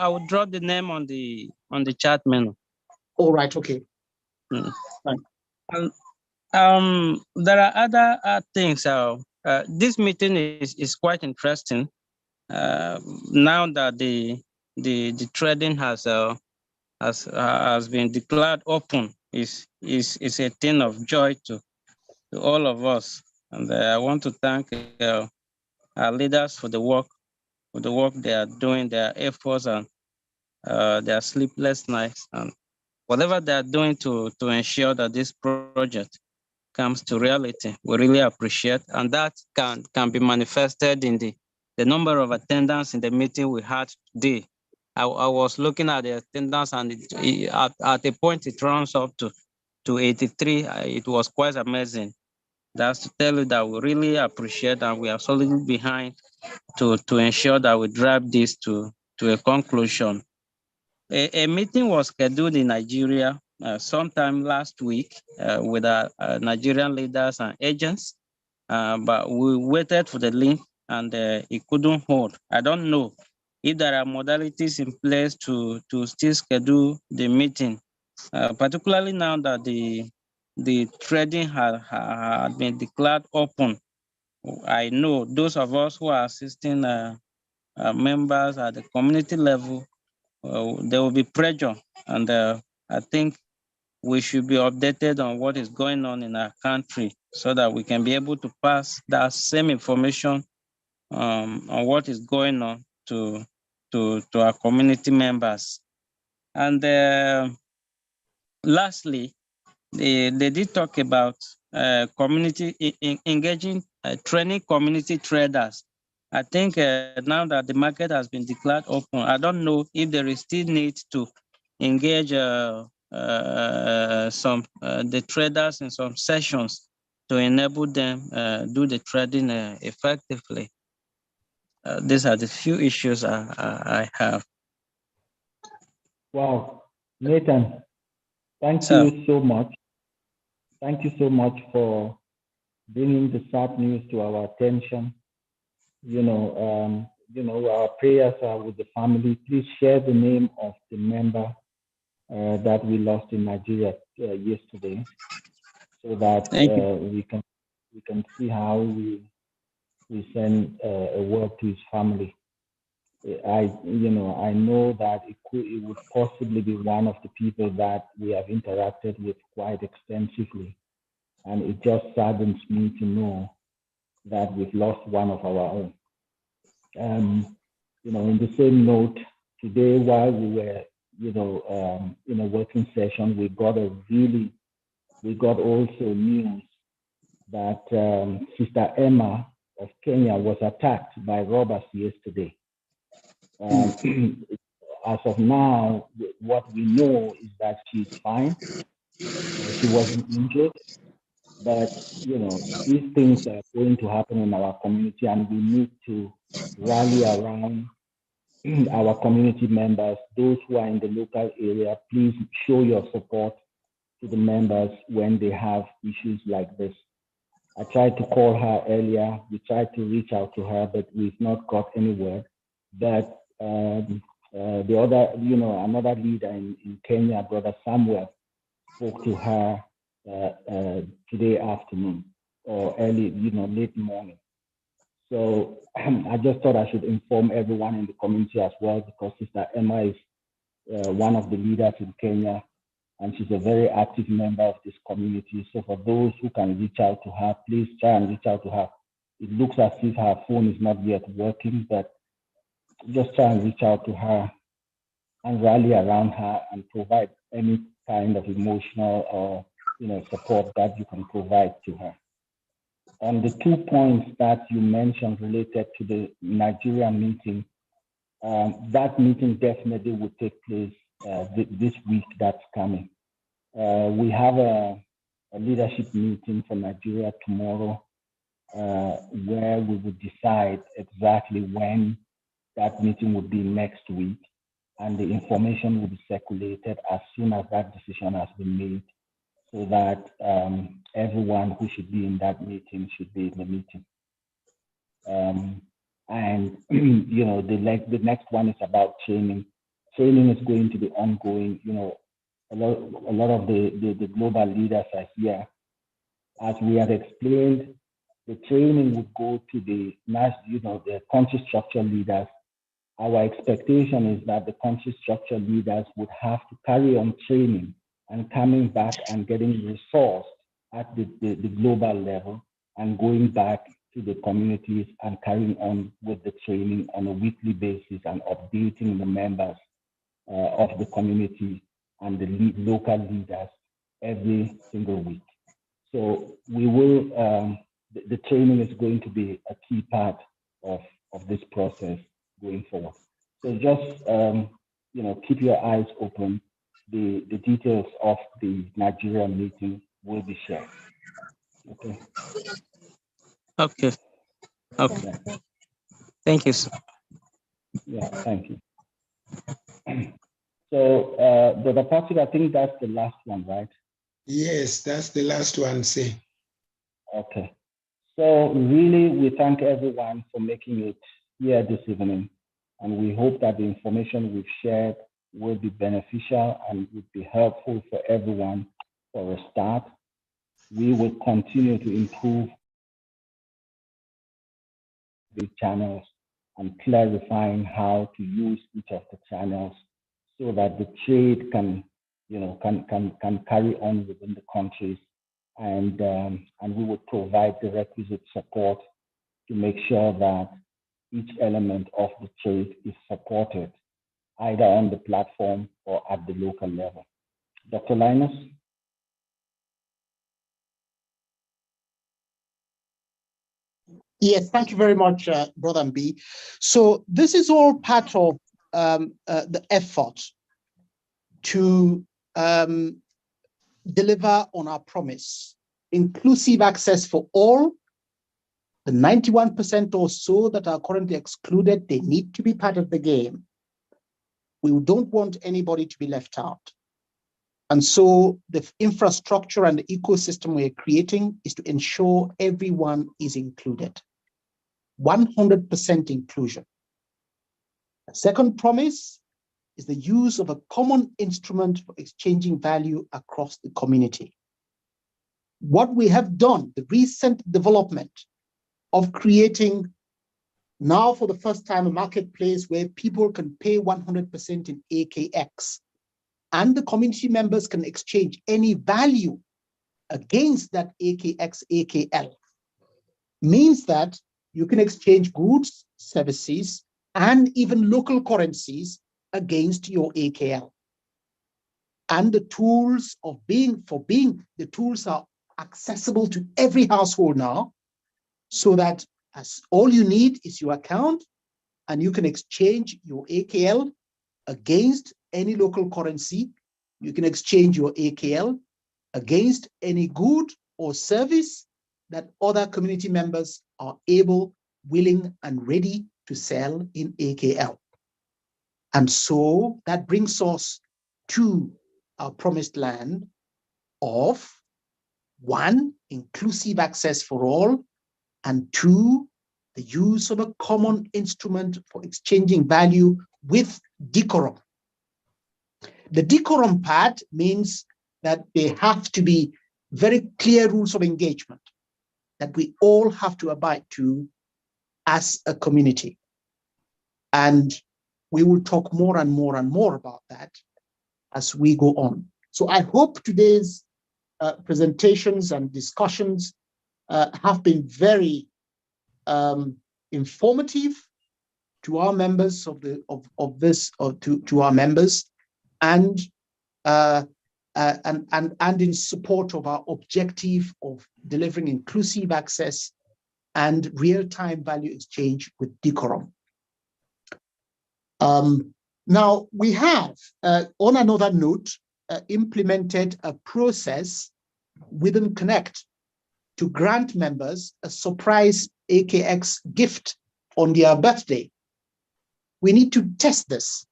will drop the name on the chat menu. All right, okay. Right. There are other things. This meeting is quite interesting. Now that the trading has been declared open, is a thing of joy to all of us, and I want to thank our leaders for the work they are doing, their efforts and their sleepless nights, and whatever they are doing to ensure that this project comes to reality. We really appreciate, and that can be manifested in the number of attendants in the meeting we had today. I was looking at the attendance, and at a point it runs up to 83. It was quite amazing. That's to tell you that we really appreciate and we are solidly behind to ensure that we drive this to a conclusion. A meeting was scheduled in Nigeria sometime last week with our Nigerian leaders and agents, but we waited for the link and it couldn't hold. I don't know if there are modalities in place to still schedule the meeting, particularly now that the trading had been declared open. I know those of us who are assisting members at the community level, there will be pressure, and I think we should be updated on what is going on in our country so that we can be able to pass that same information on what is going on to our community members. And lastly, they did talk about community engaging, training community traders. I think now that the market has been declared open, I don't know if there is still need to engage the traders in some sessions to enable them do the trading effectively. These are the few issues I have. Wow, Nathan, thank you so much. Thank you so much for bringing the sad news to our attention. Our prayers are with the family. Please share the name of the member that we lost in Nigeria yesterday, so that we can see how we send a word to his family. I know that it would possibly be one of the people that we have interacted with quite extensively, and it just saddens me to know that we've lost one of our own. In the same note, today while we were, in a working session, we got also news that Sister Emma of Kenya was attacked by robbers yesterday. As of now, what we know is that she's fine. She wasn't injured, but these things are going to happen in our community, and we need to rally around our community members. Those who are in the local area, please show your support to the members when they have issues like this. I tried to call her earlier. We tried to reach out to her, but we've not got any word. But the other, another leader in Kenya, Brother Samuel, spoke to her today afternoon or early, late morning. So I just thought I should inform everyone in the community as well, because Sister Emma is one of the leaders in Kenya, and she's a very active member of this community. So for those who can reach out to her, please try and reach out to her. It looks as if her phone is not yet working, but just try and reach out to her and rally around her and provide any kind of emotional or support that you can provide to her. On the 2 points that you mentioned related to the Nigerian meeting, that meeting definitely will take place this week that's coming. We have a leadership meeting for Nigeria tomorrow, where we will decide exactly when that meeting will be next week, and the information will be circulated as soon as that decision has been made, so that everyone who should be in that meeting should be in the meeting. And the next one is about training. Training is going to be ongoing. A lot of the global leaders are here. As we have explained, the training would go to the country structure leaders. Our expectation is that the country structure leaders would have to carry on training and coming back and getting resourced at the global level and going back to the communities and carrying on with the training on a weekly basis and updating the members of the community and the local leaders every single week. So we will, the training is going to be a key part of this process going forward. So just, keep your eyes open. The details of the Nigerian meeting will be shared. Okay. Okay. Okay. Thank you, sir. Yeah, thank you. So, Dr. Patrick, I think that's the last one, right? Yes, that's the last one, say. Okay. So really, we thank everyone for making it here this evening. And we hope that the information we've shared will be beneficial and will be helpful for everyone for a start. We will continue to improve the channels and clarifying how to use each of the channels so that the trade can, can carry on within the countries, and we will provide the requisite support to make sure that each element of the trade is supported either on the platform or at the local level. Dr. Linus? Yes, thank you very much, Brother Mb. So this is all part of the effort to deliver on our promise. Inclusive access for all. The 91% or so that are currently excluded, they need to be part of the game. We don't want anybody to be left out. And so the infrastructure and the ecosystem we're creating is to ensure everyone is included. 100% inclusion. The second promise is the use of a common instrument for exchanging value across the community. What we have done, the recent development of creating now for the first time a marketplace where people can pay 100% in AKX, and the community members can exchange any value against that AKX, AKL, means that you can exchange goods, services, and even local currencies against your AKL. And the tools the tools are accessible to every household now, so that as all you need is your account, and you can exchange your AKL against any local currency. You can exchange your AKL against any good or service that other community members are able, willing, and ready to sell in AKL. And so that brings us to our promised land of 1, inclusive access for all, and 2, the use of a common instrument for exchanging value with decorum. The decorum part means that there have to be very clear rules of engagement that we all have to abide to as a community. And we will talk more and more and more about that as we go on. So I hope today's presentations and discussions have been very informative to our members to our members, and in support of our objective of delivering inclusive access and real-time value exchange with decorum. Now, we have, on another note, implemented a process within Connect to grant members a surprise AKX gift on their birthday. We need to test this.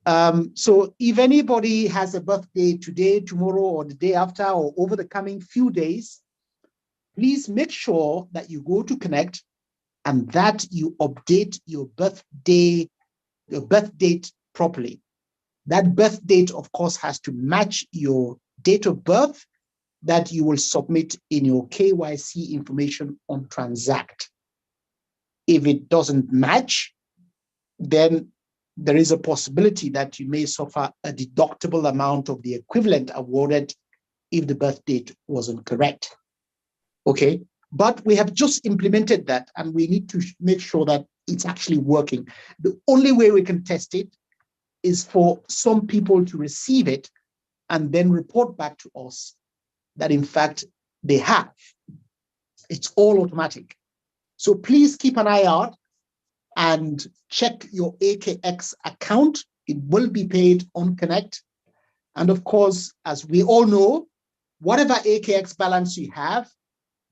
So if anybody has a birthday today, tomorrow, or the day after, or over the coming few days, please make sure that you go to Connect and that you update your birth date properly. That birth date, of course, has to match your date of birth that you will submit in your KYC information on Transact. If it doesn't match, then there is a possibility that you may suffer a deductible amount of the equivalent awarded if the birth date wasn't correct. Okay, but we have just implemented that, and we need to make sure that it's actually working. The only way we can test it is for some people to receive it and then report back to us that in fact they have. It's all automatic. So please keep an eye out and check your AKX account. It will be paid on Connect. And of course, as we all know, whatever AKX balance you have,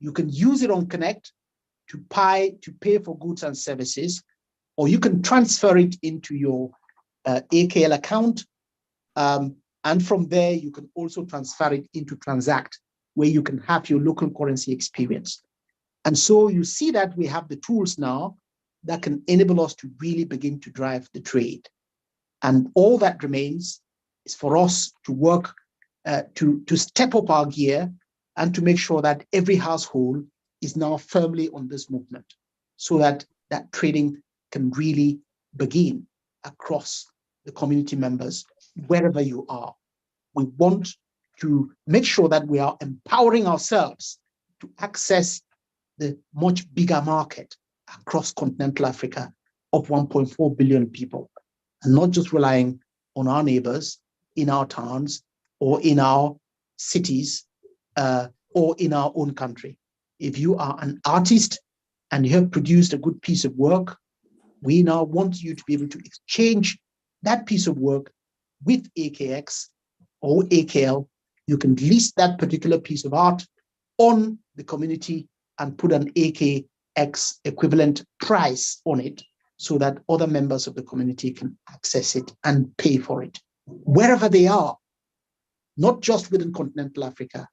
You can use it on Connect to pay for goods and services, or you can transfer it into your AKL account. And from there, you can also transfer it into Transact, where you can have your local currency experience. And so you see that we have the tools now that can enable us to really begin to drive the trade. And all that remains is for us to work to step up our gear and to make sure that every household is now firmly on this movement, so that that trading can really begin across the community members, wherever you are. We want to make sure that we are empowering ourselves to access the much bigger market across continental Africa of 1.4 billion people, and not just relying on our neighbors in our towns or in our cities or in our own country. If you are an artist and you have produced a good piece of work, we now want you to be able to exchange that piece of work with AKX or AKL. You can list that particular piece of art on the community and put an AKX equivalent price on it, so that other members of the community can access it and pay for it, wherever they are, not just within continental Africa,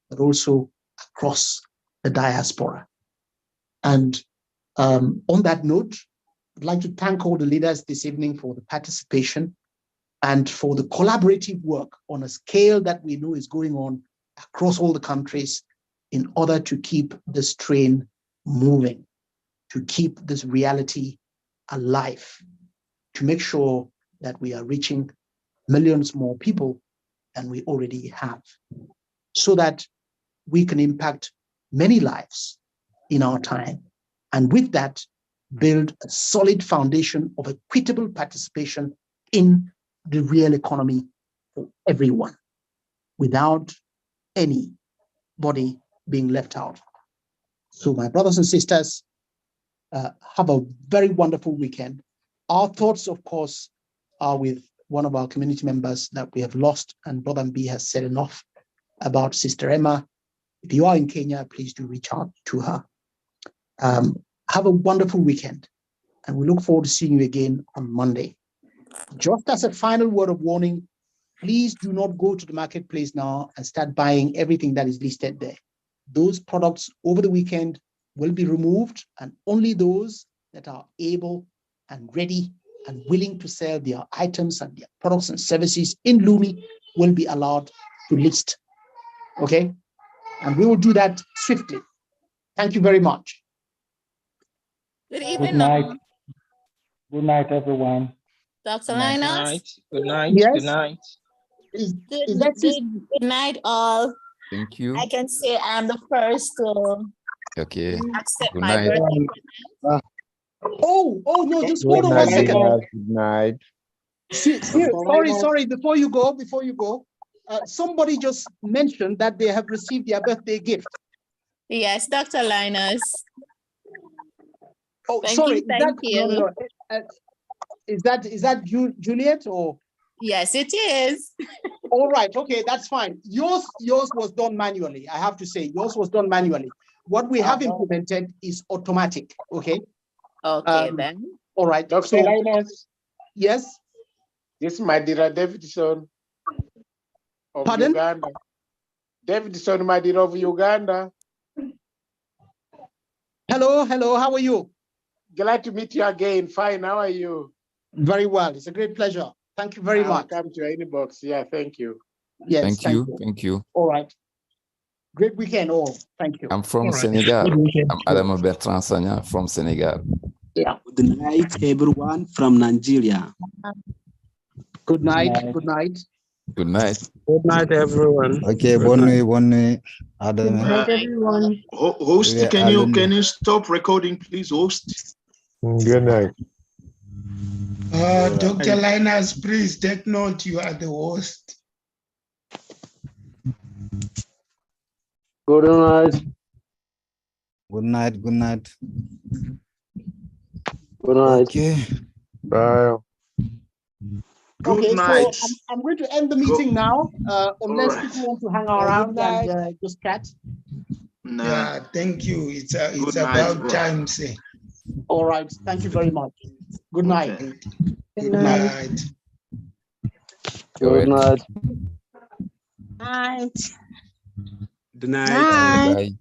but also across the diaspora. And on that note, I'd like to thank all the leaders this evening for the participation and for the collaborative work on a scale that we know is going on across all the countries in order to keep this train moving, to keep this reality alive, to make sure that we are reaching millions more people than we already have, so that we can impact many lives in our time. And with that, build a solid foundation of equitable participation in the real economy for everyone, without anybody being left out. So my brothers and sisters, have a very wonderful weekend. Our thoughts, of course, are with one of our community members that we have lost, and Brother B has said enough about Sister Emma. If you are in Kenya, please do reach out to her. Have a wonderful weekend, and we look forward to seeing you again on Monday. Just as a final word of warning, please do not go to the marketplace now and start buying everything that is listed there. Those products over the weekend will be removed, and only those that are able and ready and willing to sell their items and their products and services in LUMI will be allowed to list. Okay? And we will do that swiftly. Thank you very much. Good evening. Good night. Good night, everyone. Dr. Linus. Good night. Yes. Good night. Good night, all. Thank you. I can say I'm the first to accept my birthday present. Oh no, just hold on 1 second. Good night. Sorry, before you go, somebody just mentioned that they have received their birthday gift. Yes, Dr. Linus. Oh, thank sorry, you. No. Is that Juliet or? Yes, it is. All right, okay, that's fine. Yours was done manually. I have to say, yours was done manually. What we have implemented is automatic. Okay. Okay, then. All right, Dr. Linus. Yes. This is my dear Davidson of Uganda. Davidson, my dear of Uganda. Hello, how are you? Glad to meet you again. Fine, how are you? Very well. It's a great pleasure. Thank you very much. Come to your inbox. Yeah, thank you. Yes, Thank you. All right. Great weekend, all. Thank you. I'm from Senegal. I'm Adama Bertrand Sanya from Senegal. Yeah. Good night, everyone from Nigeria. Good night. Good night. Good night. Good night, everyone. Okay, bonne nuit. Good night, everyone. Host, can you stop recording, please, host? Good night. Dr. Linus, please take note, you are the host. Good night. Good night. Good night. Good night. Okay. Bye. Okay, night. so I'm going to end the meeting now, unless people want to hang around and just chat. Yeah, thank you. It's about time, say. All right. Thank you very much. Good night. Okay. Good night. Good night. Night. Good night. Bye.